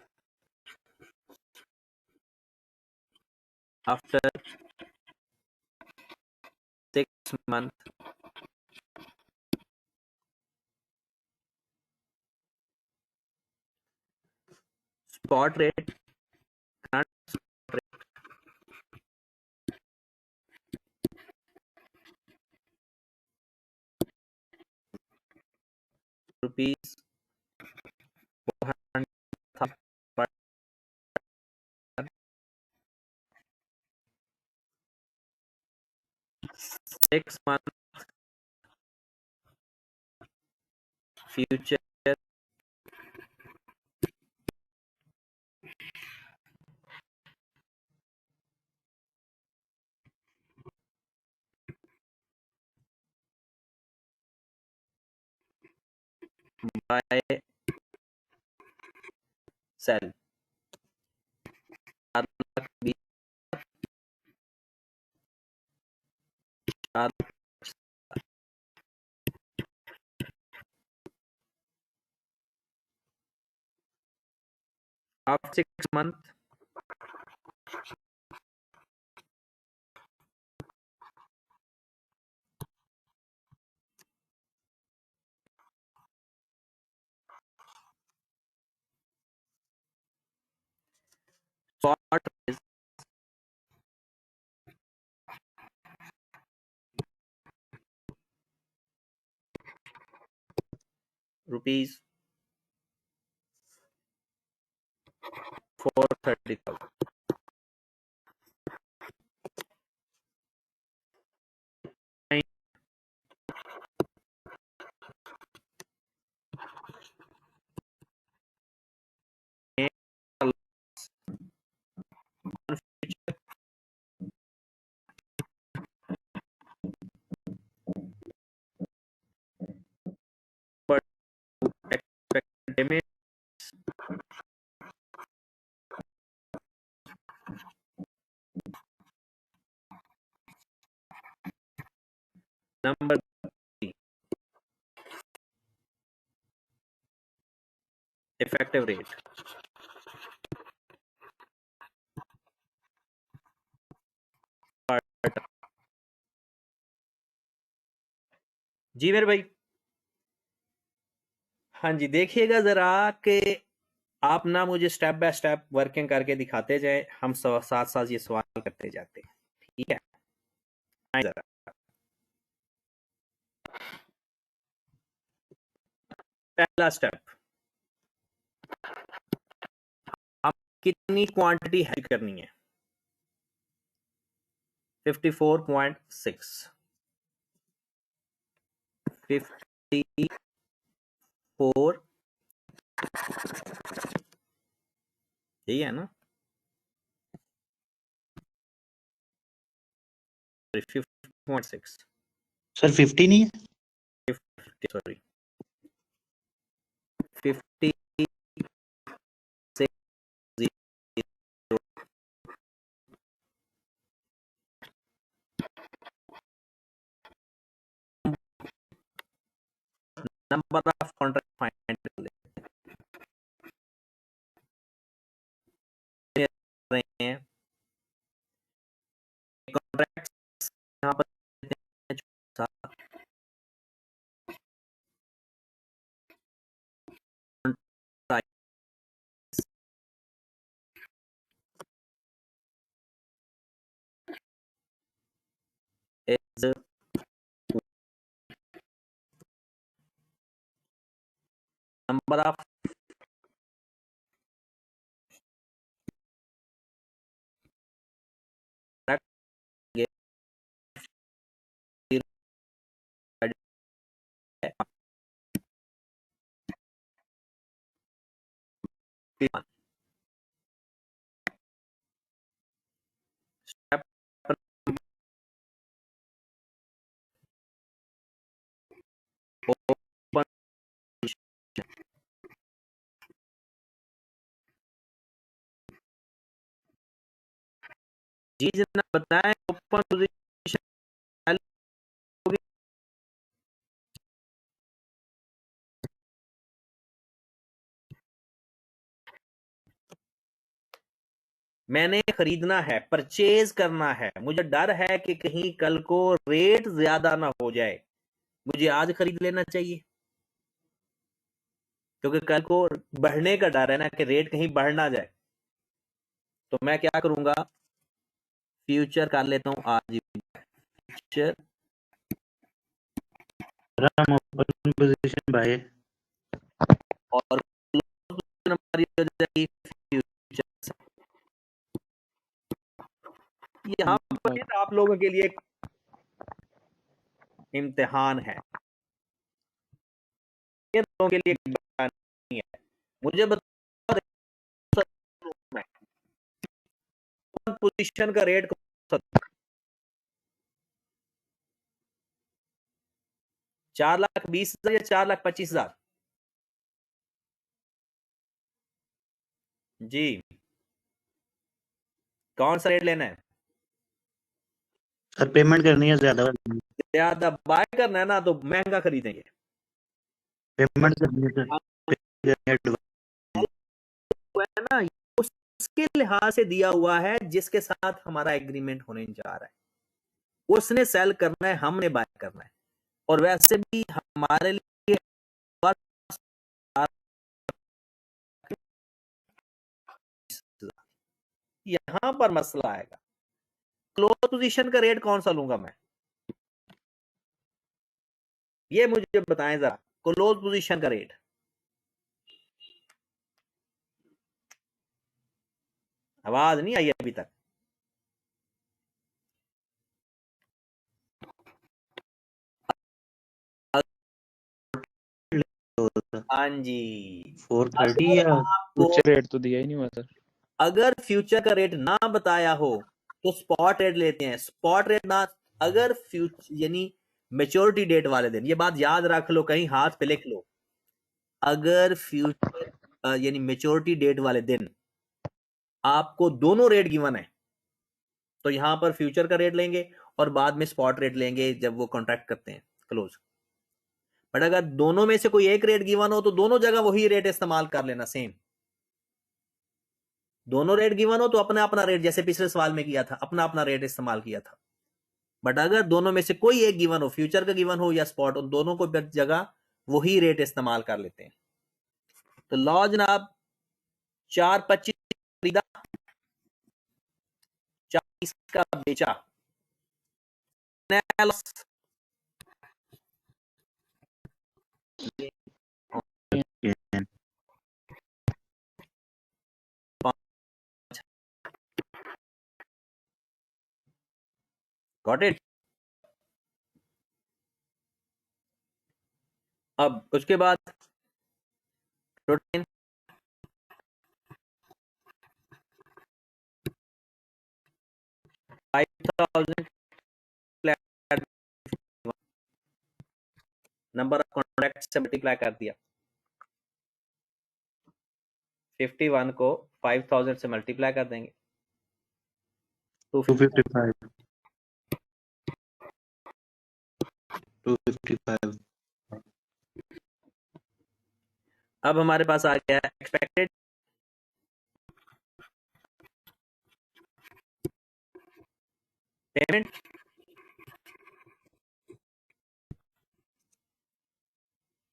Speaker 1: after 6 months. Spot rate, current spot rate, rupees 400,000 per 6 months future buy sell 4,20,000 after 6 months. Spot is rupees 430,000. But expected damage number 3, effective rate. जी मेरे भाई, हाँ जी, देखिएगा जरा कि आप ना मुझे स्टेप बाय स्टेप वर्किंग करके दिखाते जाए, हम साथ साथ ये सवाल करते जाते हैं, ठीक है? आइए जरा पहला स्टेप, आप कितनी क्वांटिटी है करनी है? 54.6 54, यही है ना? 50.6
Speaker 2: सर 50 नहीं है?
Speaker 1: 50, sorry 50 number of contract find रहे हैं, कॉन्ट्रैक्ट यहाँ पर is number of step open जी जना बताएं, ओपन पोजीशन मैंने खरीदना है, परचेज करना है, मुझे डर है कि कहीं कल को रेट ज्यादा ना हो जाए, मुझे आज खरीद लेना चाहिए, क्योंकि कल को बढ़ने का डर है ना, कि रेट कहीं बढ़ ना जाए। तो मैं क्या करूंगा, फ्यूचर कर लेता हूं आज ही, फ्यूचर
Speaker 2: हम ओपन पोजीशन बाय
Speaker 1: और हमारी हो जाएगी फ्यूचर। यहाँ पर आप लोगों के लिए एक इम्तिहान है, ये लोगों के लिए एक इम्तिहान नहीं है। मुझे बताओ पोजीशन का रेट कौन सा, 4,20,000 या 4,25,000? जी, कौन सा रेट लेना है?
Speaker 2: सर पेमेंट करनी है ज्यादा
Speaker 1: ज्यादा बाय करना है ना, तो महंगा खरीदेंगे।
Speaker 2: पेमेंट करनी है सर
Speaker 1: वो है ना, उसके लिहाज से दिया हुआ है जिसके साथ हमारा एग्रीमेंट होने जा रहा है, उसने सेल करना है, हमने बाय करना है। और वैसे भी हमारे लिए यहां पर मसला आएगा, क्लोज पोजीशन का रेट कौन सा लूंगा मैं, ये मुझे बताएं जरा, क्लोज पोजीशन का रेट। आवाज नहीं आई अभी तक? हाँ जी,
Speaker 2: 430
Speaker 1: अगर
Speaker 2: या
Speaker 1: आपको,
Speaker 3: फ्यूचर रेट तो दिया ही नहीं हुआ सर।
Speaker 1: अगर फ्यूचर का रेट ना बताया हो तो स्पॉट रेट लेते हैं। स्पॉट रेट ना, अगर फ्यूचर यानी मेच्योरिटी डेट वाले दिन, ये बात याद रख लो, कहीं हाथ पे लिख लो, अगर फ्यूचर यानी मेच्योरिटी डेट वाले दिन आपको दोनों रेट गिवन है, तो यहां पर फ्यूचर का रेट लेंगे और बाद में स्पॉट रेट लेंगे जब वो कॉन्ट्रैक्ट करते हैं क्लोज। बट अगर दोनों में से कोई एक रेट गिवन हो तो दोनों जगह वही रेट इस्तेमाल कर लेना, सेम। दोनों रेट गिवन हो तो अपना अपना रेट, जैसे पिछले सवाल में किया था, अपना अपना रेट इस्तेमाल किया था। बट अगर दोनों में से कोई एक गिवन हो, फ्यूचर का गिवन हो या स्पॉट, उन दोनों को जगह वही रेट इस्तेमाल कर लेते हैं। तो लॉ जनाब, 4,25 खरीदा, 40 का बेचा, गॉट इट। अब उसके बाद प्रोटीन, नंबर ऑफ कॉन्ट्रैक्ट से मल्टीप्लाई कर दिया, 51 को 5,000 से मल्टीप्लाई कर देंगे,
Speaker 2: 255 255।
Speaker 1: अब हमारे पास आ गया एक्सपेक्टेड पेमेंट।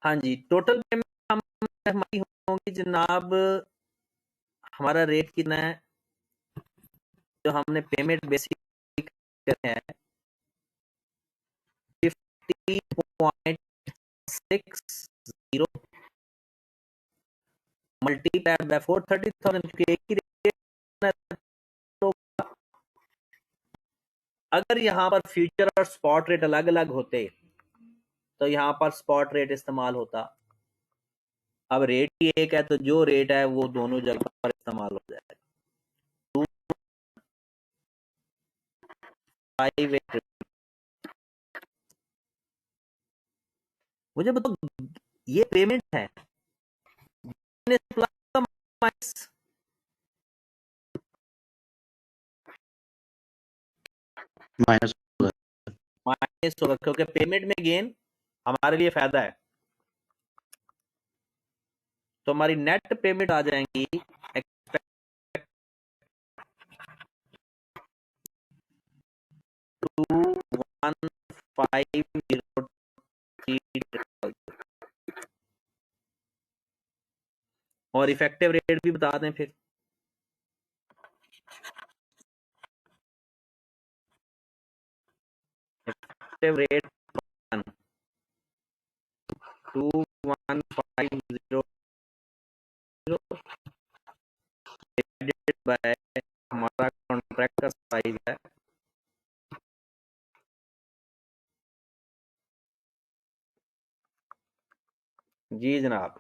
Speaker 1: हाँ जी, टोटल पेमेंट हमारी होगी जनाब, हमारा रेट कितना है जो हमने पेमेंट बेसिक करना है, 50.60 मल्टीप्लाइड बाय 430,000, क्योंकि एक ही रेट। अगर यहाँ पर फ्यूचर और स्पॉट रेट अलग अलग होते तो यहाँ पर स्पॉट रेट इस्तेमाल होता। अब रेट ही एक है तो जो रेट है वो दोनों जगह पर इस्तेमाल हो जाएगा। मुझे बताओ, ये पेमेंट है,
Speaker 2: माइनस
Speaker 1: माइनस होगा, क्योंकि पेमेंट में गेन हमारे लिए फायदा है। तो हमारी नेट पेमेंट आ जाएंगी और इफेक्टिव रेट भी बता दें फिर। इफेक्टिव रेट 2150 डिवाइडेड बाय हमारा कॉन्ट्रैक्ट का साइज है जी जनाब।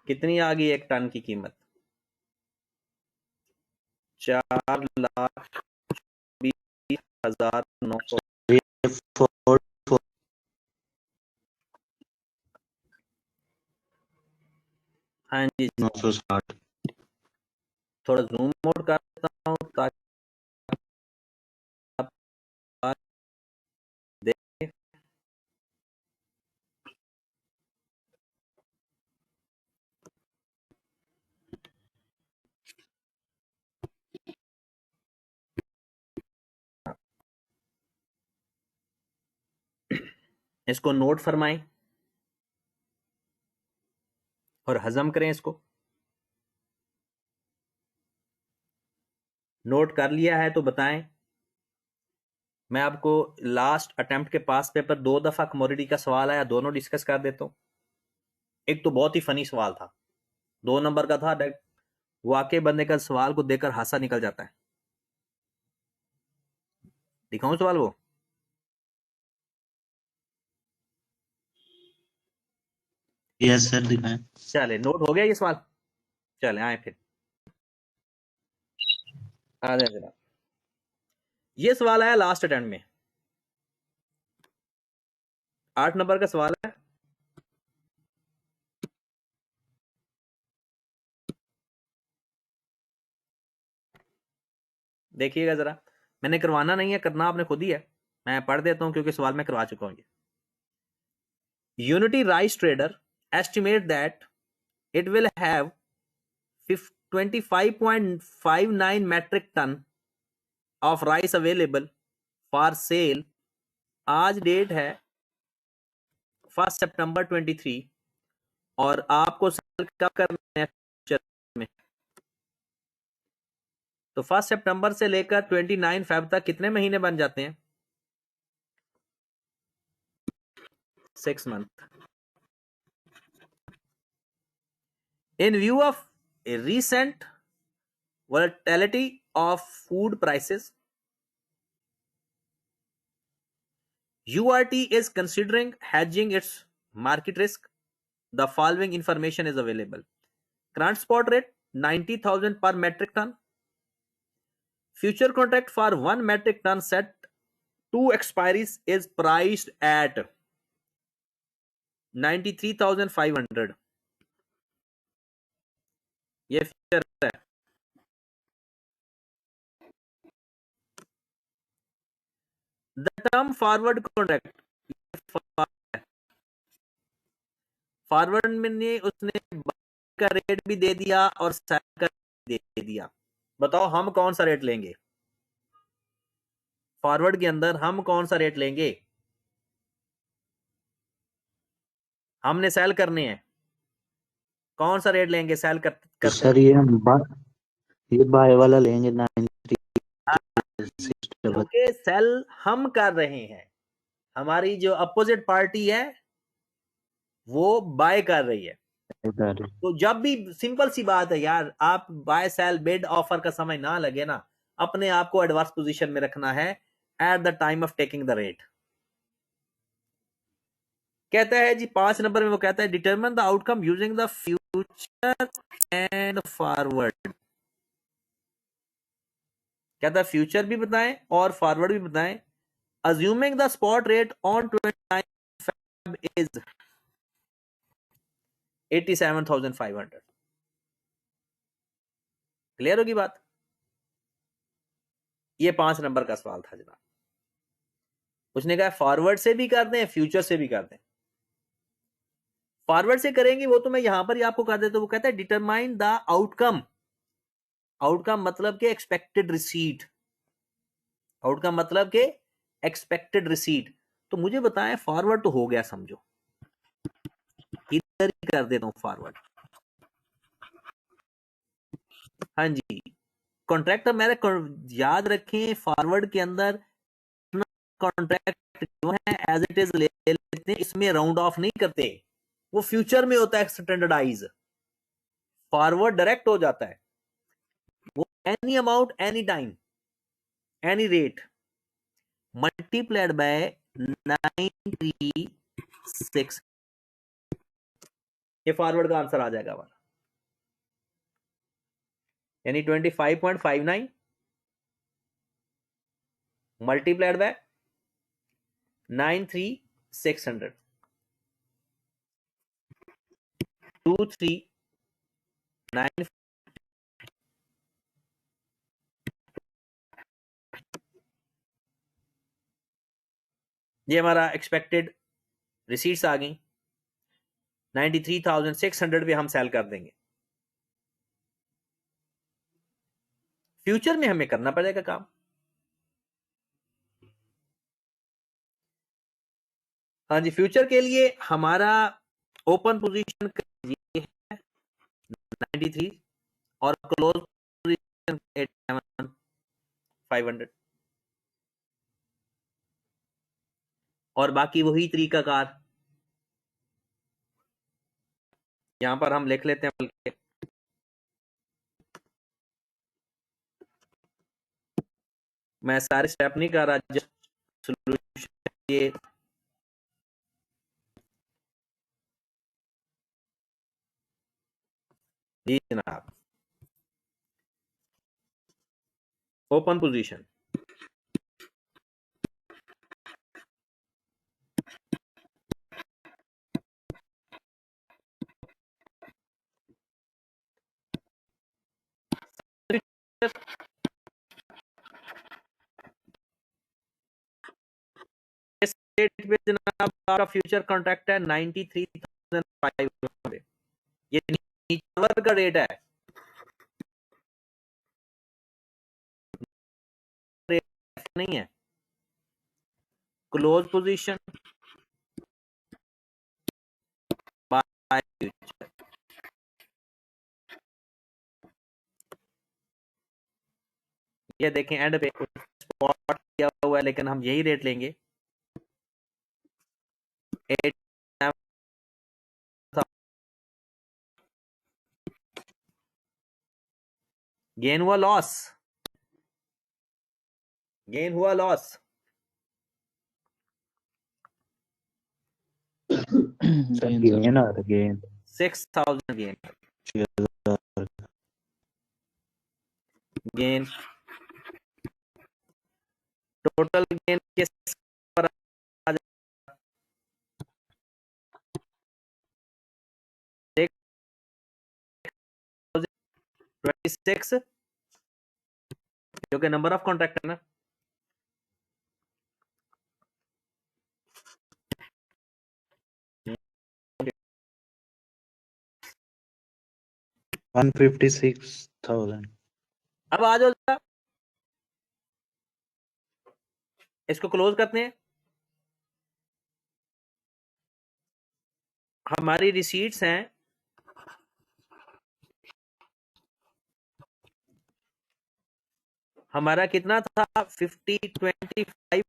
Speaker 1: कितनी आ गई एक टन की कीमत? 4,20,900। हाँ जी
Speaker 2: 960।
Speaker 1: थोड़ा जूम आउट कर देता हूँ ताकि आप देखें। इसको नोट फरमाएं और हजम करें इसको। नोट कर लिया है तो बताएं। मैं आपको लास्ट अटेम्प्ट के पास पेपर 2 दफा कमोडिटी का सवाल आया, दोनों डिस्कस कर देता हूं। एक तो बहुत ही फनी सवाल था, 2 नंबर का था। वाकई बंदे का सवाल को देखकर हासा निकल जाता है। दिखाऊं सवाल वो?
Speaker 2: यस सर दिखाएं।
Speaker 1: चले नोट हो गया ये सवाल। चले आए फिर आ जाए जरा। ये सवाल आया लास्ट अटेम्प्ट में, 8 नंबर का सवाल है। देखिएगा जरा, मैंने करवाना नहीं है, करना आपने खुद ही है। मैं पढ़ देता हूं क्योंकि सवाल मैं करवा चुका हूं। Unity rice trader estimate that it will have 25.59 metric ton of rice available for sale। आज डेट है 1 सितंबर 23 और आपको सेल कब करना है में? तो 1 सितंबर से लेकर 29 फेब तक कितने महीने बन जाते हैं? 6 month। In view of a recent volatility of food prices, URT is considering hedging its market risk. The following information is available. Current spot rate 90,000 per metric ton. Future contract for 1 metric ton set 2 expiries is priced at 93,500। ये फ्यूचर है। The term forward contract, forward में उसने का रेट भी दे दिया और सेल का दे दिया। बताओ हम कौन सा रेट लेंगे? फॉरवर्ड के अंदर हम कौन सा रेट लेंगे? हमने सेल करने हैं, कौन सा रेट लेंगे सेल
Speaker 2: तो
Speaker 1: करते?
Speaker 2: सर ये बाय वाला लेंगे 93।
Speaker 1: क्योंकि सेल हम कर रहे हैं, हमारी जो अपोजिट पार्टी है वो बाय कर रही है। तो जब भी सिंपल सी बात है यार, आप बाय सेल बिड ऑफर का समय ना लगे ना, अपने आप को एडवर्स पोजीशन में रखना है at the time of taking the rate. कहता है जी 5 नंबर में, वो कहता है determine the outcome using the future and forward. कहता है फ्यूचर भी बताएं और फॉरवर्ड भी बताएं। Assuming the spot rate on 29 Feb is 87,500। Clear होगी बात? ये 5 नंबर का सवाल था जनाब। उसने कहा फॉरवर्ड से भी कर दें, फ्यूचर से भी कर दें। फॉरवर्ड से करेंगे वो तो मैं यहां पर ही आपको कर देता हूं। वो कहता है डिटरमाइन द आउटकम। आउटकम मतलब कि एक्सपेक्टेड रिसीट। आउट का मतलब के एक्सपेक्टेड रिसीट। तो मुझे बताएं, फॉरवर्ड तो हो गया समझो, इधर ही कर देता हूं फॉरवर्ड। हाँ जी, कॉन्ट्रैक्ट मेरे याद रखें, फॉरवर्ड के अंदर कॉन्ट्रैक्ट जो है एज इट इज ले लेते हैं, इसमें राउंड ऑफ नहीं करते, वो फ्यूचर में होता है स्टैंडर्डाइज। फॉरवर्ड डायरेक्ट हो जाता है, वो any amount any time any rate multiplied by 936, ये फॉरवर्ड का आंसर आ जाएगा हमारा, यानी 25.59 मल्टीप्लाइड बाय 93600 2395। ये हमारा एक्सपेक्टेड रिसीट्स आ गई, 93,600 पे हम सेल कर देंगे। फ्यूचर में हमें करना पड़ेगा काम। हाँ जी, फ्यूचर के लिए हमारा ओपन पोजीशन ये है 93 और क्लोज पोजीशन 87,500, और बाकी वही तरीकाकार यहां पर हम लिख लेते हैं, बल्कि मैं सारे स्टेप नहीं कर रहा, जस्ट सोल्यूशन ये जी जनाब। ओपन पोजीशन इस डेट पे जनाब आपका फ्यूचर कॉन्ट्रैक्ट है 93,500, ये नीचे का रेट है, रेट नहीं है। क्लोज पोजीशन बाय फ्यूचर, ये देखें एंड पे स्पॉट किया हुआ है, लेकिन हम यही रेट लेंगे 8। गेन हुआ लॉस, गेन हुआ लॉस,
Speaker 2: गेन आ रहा gain
Speaker 1: 6,000 gain, gain total gain किस पर आ जाएगा, 26, जो कि नंबर ऑफ कॉन्ट्रैक्ट है ना,
Speaker 2: $156,000।
Speaker 1: अब आ जाओ जरा, इसको क्लोज करते हैं। हमारी रिसीट्स हैं, हमारा कितना था 50,25.59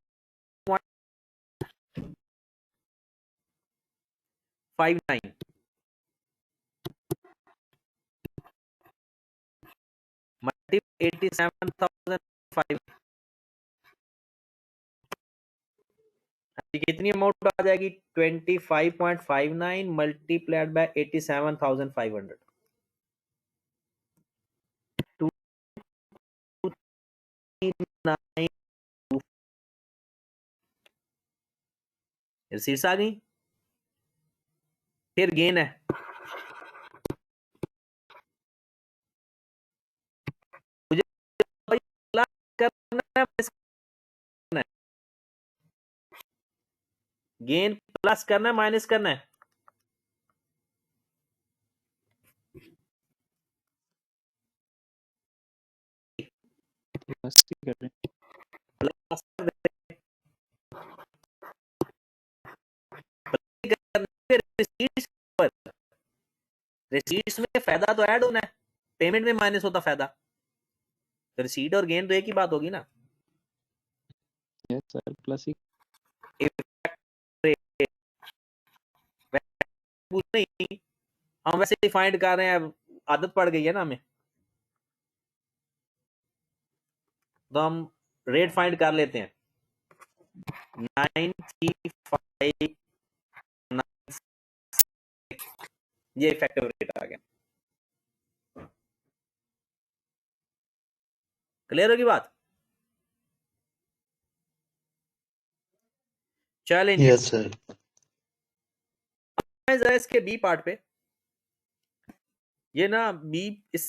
Speaker 1: मल्टीप्लाई 87,500, कितनी अमाउंट आ जाएगी 25.59 मल्टीप्लाइड बाय 87,500, 239 रिसीट्स आ गई। फिर गेन है, मुझे करना है, गेन प्लस करना है माइनस करना है,
Speaker 4: प्लस ही कर रहे हैं।
Speaker 1: रिसीट्स में फायदा तो ऐड होना है, पेमेंट में माइनस होता फायदा, तो रिसीट और गेन तो एक ही बात होगी ना।
Speaker 3: यस सर, प्लस ही
Speaker 1: नहीं, हम वैसे ही फाइंड कर रहे हैं, आदत पड़ गई है ना हमें, तो हम रेट फाइंड कर लेते हैं। 935 ये इफेक्टिव रेट आ गया। क्लियर होगी बात? Challenge
Speaker 2: yes sir.
Speaker 1: जरा इसके बी पार्ट पे, ये ना बी इस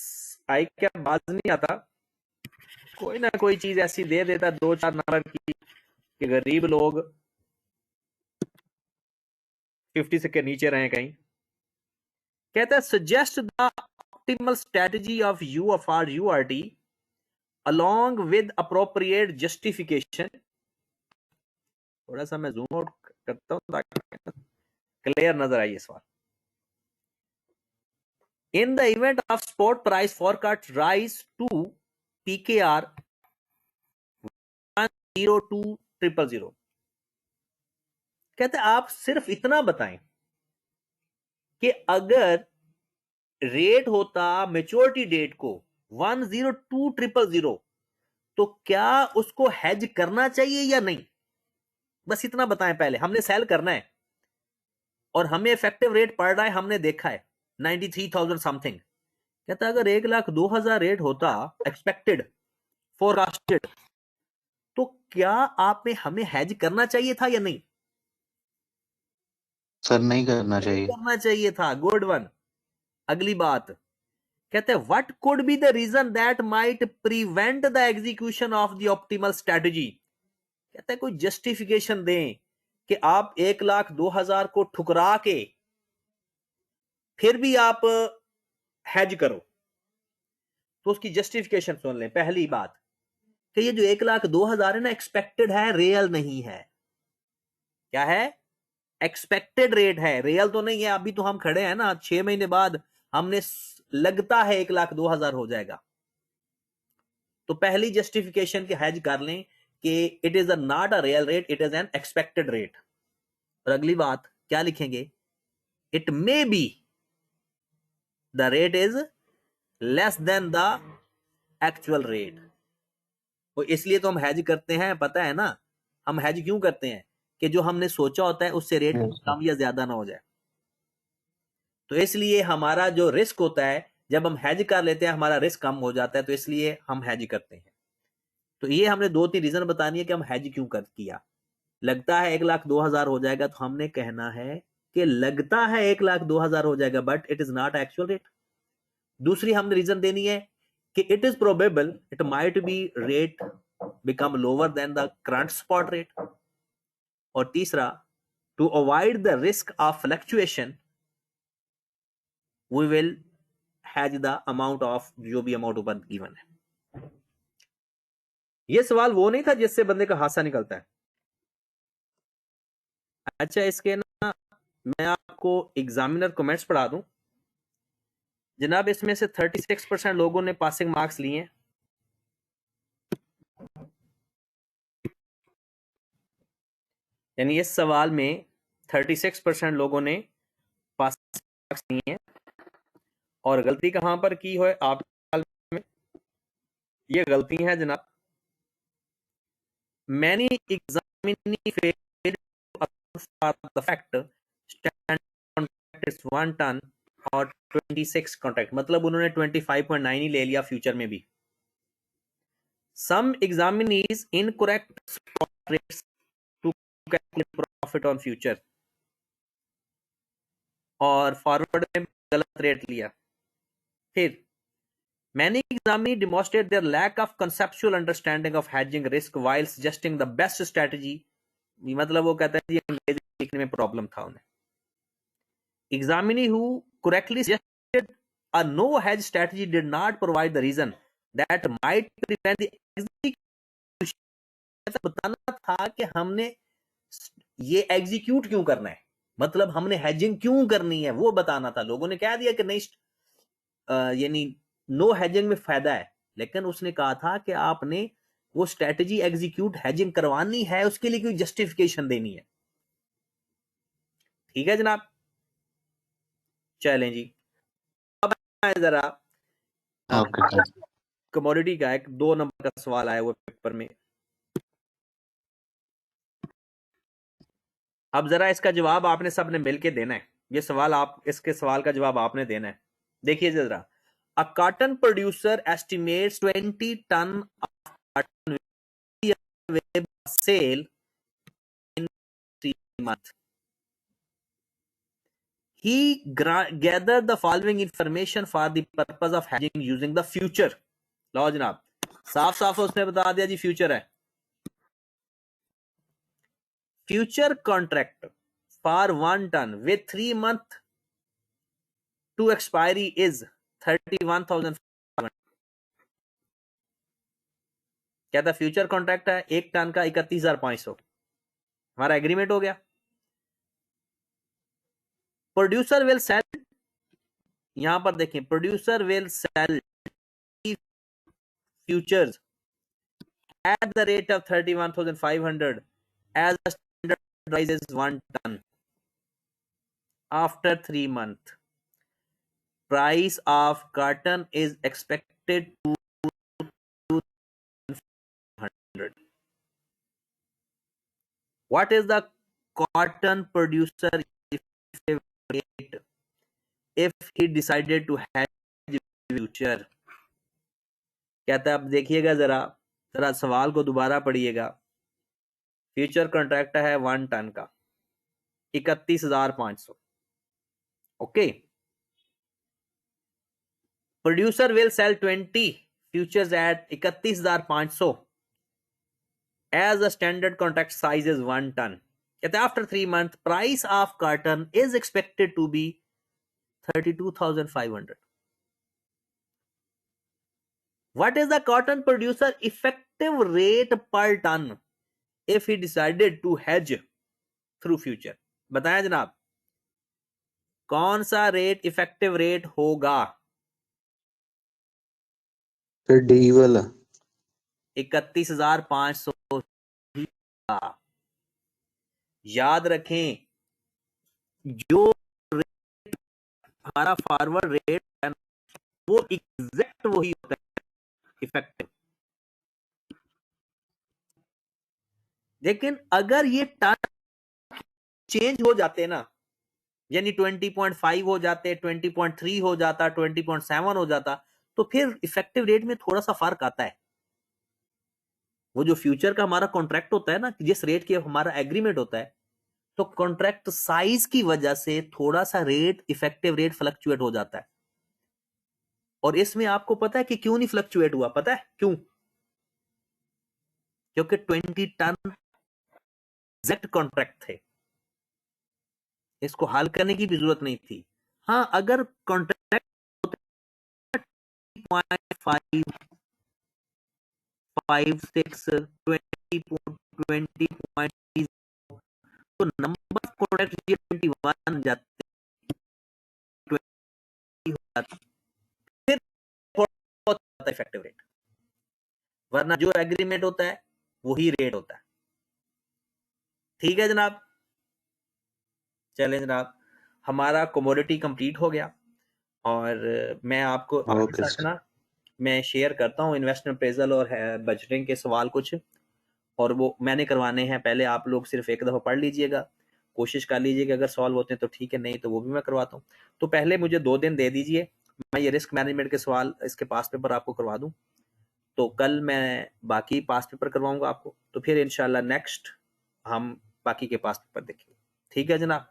Speaker 1: आई क्या बाज नहीं आता, कोई ना कोई चीज ऐसी दे देता 2-4 नंबर की कि गरीब लोग 50 से के नीचे रहे कहीं। कहता है suggest the optimal strategy of UFR/URT along with appropriate justification। थोड़ा सा मैं जूम आउट करता हूं ताकि क्लियर नजर आइए सवाल। In the event of spot price forecast rise to PKR 102,000, कहते आप सिर्फ इतना बताएं कि अगर रेट होता मैच्योरिटी डेट को 102,000 तो क्या उसको हेज करना चाहिए या नहीं, बस इतना बताएं। पहले हमने सेल करना है और हमें इफेक्टिव रेट पड़ रहा है, हमने देखा है 93,000 समथिंग। कहता अगर 1,02,000 रेट होता एक्सपेक्टेड फोरकास्टेड, तो क्या आपने हमें हेज करना चाहिए था या नहीं?
Speaker 2: सर नहीं करना चाहिए।
Speaker 1: करना चाहिए था। Good one. अगली बात कहते हैं what could be the reason that might prevent the execution of the optimal strategy. कहते हैं कोई जस्टिफिकेशन दें कि आप 1,02,000 को ठुकरा के फिर भी आप हेज करो, तो उसकी जस्टिफिकेशन सुन लें। पहली बात कि ये जो 1,02,000 है ना, एक्सपेक्टेड है, रियल नहीं है। क्या है? एक्सपेक्टेड रेट है, रियल तो नहीं है। अभी तो हम खड़े हैं ना, 6 महीने बाद हमने लगता है 1,02,000 हो जाएगा। तो पहली जस्टिफिकेशन की हेज कर लें कि it is not a real rate, it is an expected rate. और अगली बात क्या लिखेंगे? It may be the rate is less than the actual rate. तो इसलिए तो हम हेज करते हैं, पता है ना हम हेज क्यों करते हैं? कि जो हमने सोचा होता है उससे रेट कम या ज्यादा ना हो जाए। तो इसलिए हमारा जो रिस्क होता है, जब हम हेज कर लेते हैं हमारा रिस्क कम हो जाता है, तो इसलिए हम हेज करते हैं। तो ये हमने 2-3 रीजन बतानी है कि हम हेज क्यों कर किया। लगता है 1,02,000 हो जाएगा, तो हमने कहना है कि लगता है 1,02,000 हो जाएगा, but it is not actual rate. दूसरी हमने रीजन देनी है कि it is probable it might be rate become lower than the current spot rate. और तीसरा, to avoid the risk of fluctuation we will has the amount of जो भी अमाउंट ऊपर गिवन है। ये सवाल वो नहीं था जिससे बंदे का हादसा निकलता है। अच्छा, इसके ना मैं आपको एग्जामिनर कमेंट्स पढ़ा दूं जनाब। इसमें से 36% लोगों ने पासिंग मार्क्स लिए हैं, यानी इस सवाल में 36% लोगों ने पासिंग मार्क्स लिए हैं। और गलती कहां पर की है आप में? ये गलती है जनाब, many examinee fail for the fact standard contract is 1 ton और 26 कॉन्ट्रैक्ट, मतलब उन्होंने 25.9 ही ले लिया फ्यूचर में भी। Some examinees incorrect spot rates to calculate profit on future, और फॉरवर्ड में गलत रेट लिया। फिर many examiners demonstrate their lack of conceptual understanding of hedging risk while suggesting the best strategy। मतलब वो कहता है अंग्रेजी लिखने में प्रॉब्लम था उन्हें। Examinee who correctly suggested a no hedge strategy did not provide the reason that might prevent the execution बताना था कि हमने ये एग्जीक्यूट क्यों करना है, मतलब हमने हेजिंग क्यों करनी है वो बताना था। लोगों ने कह दिया कि नहीं यानी नो हेजिंग में फायदा है, लेकिन उसने कहा था कि आपने वो स्ट्रेटजी एग्जीक्यूट हेजिंग करवानी है, उसके लिए कोई जस्टिफिकेशन देनी है। ठीक है जनाब, चलें जी। अब जरा
Speaker 2: ओके सर।
Speaker 1: कमोडिटी का एक 2 नंबर का सवाल आया हुआ पेपर में। अब जरा इसका जवाब आपने सबने मिलके देना है। ये सवाल आप, इसके सवाल का जवाब आपने देना है। देखिए जरा, a cotton producer estimates 20 ton of cotton sale in 3 months. He gathered the following information for the purpose of hedging using the future. लो जनाब, साफ साफ उसने बता दिया जी फ्यूचर है। Future contract for 1 ton with 3 month to expiry is 31,500। क्या था? फ्यूचर कॉन्ट्रैक्ट है 1 टन का 31,500। हमारा एग्रीमेंट हो गया। प्रोड्यूसर विल सेल, यहां पर देखें, producer will sell futures at the rate of 31,500 as the standard price is 1 ton. After 3 months, price of cotton is expected to 2,500. What is the cotton producer rate if he decided to hedge future? कहता है, अब देखिएगा जरा जरा सवाल को दोबारा पढ़िएगा। फ्यूचर कॉन्ट्रैक्ट है 1 टन का 31,500। Okay, producer will sell 20 futures at 31,500 as the standard contract size is 1 ton. After 3 months, price of cotton is expected to be 32,500. What is the cotton producer effective rate per ton if he decided to hedge through future? बताया जनाब, कौन सा रेट इफेक्टिव रेट होगा?
Speaker 2: फिर डी वाला
Speaker 1: 31,500। याद रखें, जो रेट हमारा फॉरवर्ड रेट है वो एग्जैक्ट वही होता है इफेक्टिव। लेकिन अगर ये टन चेंज हो जाते ना, यानी 20.5 हो जाते, 20.3 हो जाता, 20.7 हो जाता, तो फिर इफेक्टिव रेट में थोड़ा सा फर्क आता है। वो जो फ्यूचर का हमारा कॉन्ट्रैक्ट होता है ना, जिस रेट के हमारा एग्रीमेंट होता है, तो कॉन्ट्रैक्ट साइज की वजह से थोड़ा सा रेट, इफेक्टिव रेट फ्लक्चुएट हो जाता है। और इसमें आपको पता है कि क्यों नहीं फ्लक्चुएट हुआ? पता है क्यों? क्योंकि 20 टन एग्जैक्ट कॉन्ट्रैक्ट थे, इसको हल करने की भी जरूरत नहीं थी। हाँ, अगर कॉन्ट्रैक्ट 20.5 56 20.20 तो नंबर ऑफ कॉन्ट्रैक्ट 21 जाते, 20 हो जाते, फिर बहुत इफेक्टिव रेट, वरना जो एग्रीमेंट होता है वही रेट होता है। ठीक है जनाब, चलें जनाब, हमारा कमोडिटी कंप्लीट हो गया। और मैं आपको
Speaker 2: ओके सर।
Speaker 1: ना मैं शेयर करता हूँ इन्वेस्टमेंट अप्रेजल और बजटिंग के सवाल कुछ, और वो मैंने करवाने हैं। पहले आप लोग सिर्फ एक दफ़ा पढ़ लीजिएगा, कोशिश कर लीजिएगा, अगर सॉल्व होते हैं तो ठीक है, नहीं तो वो भी मैं करवाता हूँ। तो पहले मुझे 2 दिन दे दीजिए, मैं ये रिस्क मैनेजमेंट के सवाल, इसके पास पेपर आपको करवा दूँ, तो कल मैं बाकी पास पेपर करवाऊंगा आपको, तो फिर इंशाल्लाह नेक्स्ट हम बाकी के पास पेपर देखेंगे। ठीक है जनाब,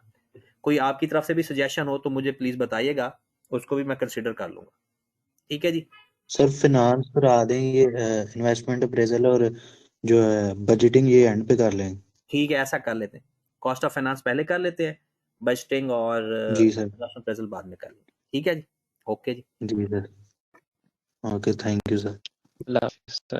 Speaker 1: कोई आपकी तरफ से भी सजेशन हो तो मुझे प्लीज बताइएगा, उसको भी मैं कंसिडर कर लूंगा। ठीक है जी,
Speaker 2: सर फिनांस करा दें, ये इन्वेस्टमेंट अप्रेजल और जो है बजटिंग ये एंड पे कर लें।
Speaker 1: ठीक है, ऐसा कर लेते हैं, कॉस्ट ऑफ फाइनेंस पहले कर लेते हैं, बजटिंग और
Speaker 2: जी सर।
Speaker 1: अप्रेजल बाद में कर लेंगे। ठीक है जी, ओके जी।
Speaker 2: जी sir, okay, thank you sir.
Speaker 3: अल्लाह हाफिज़ सर।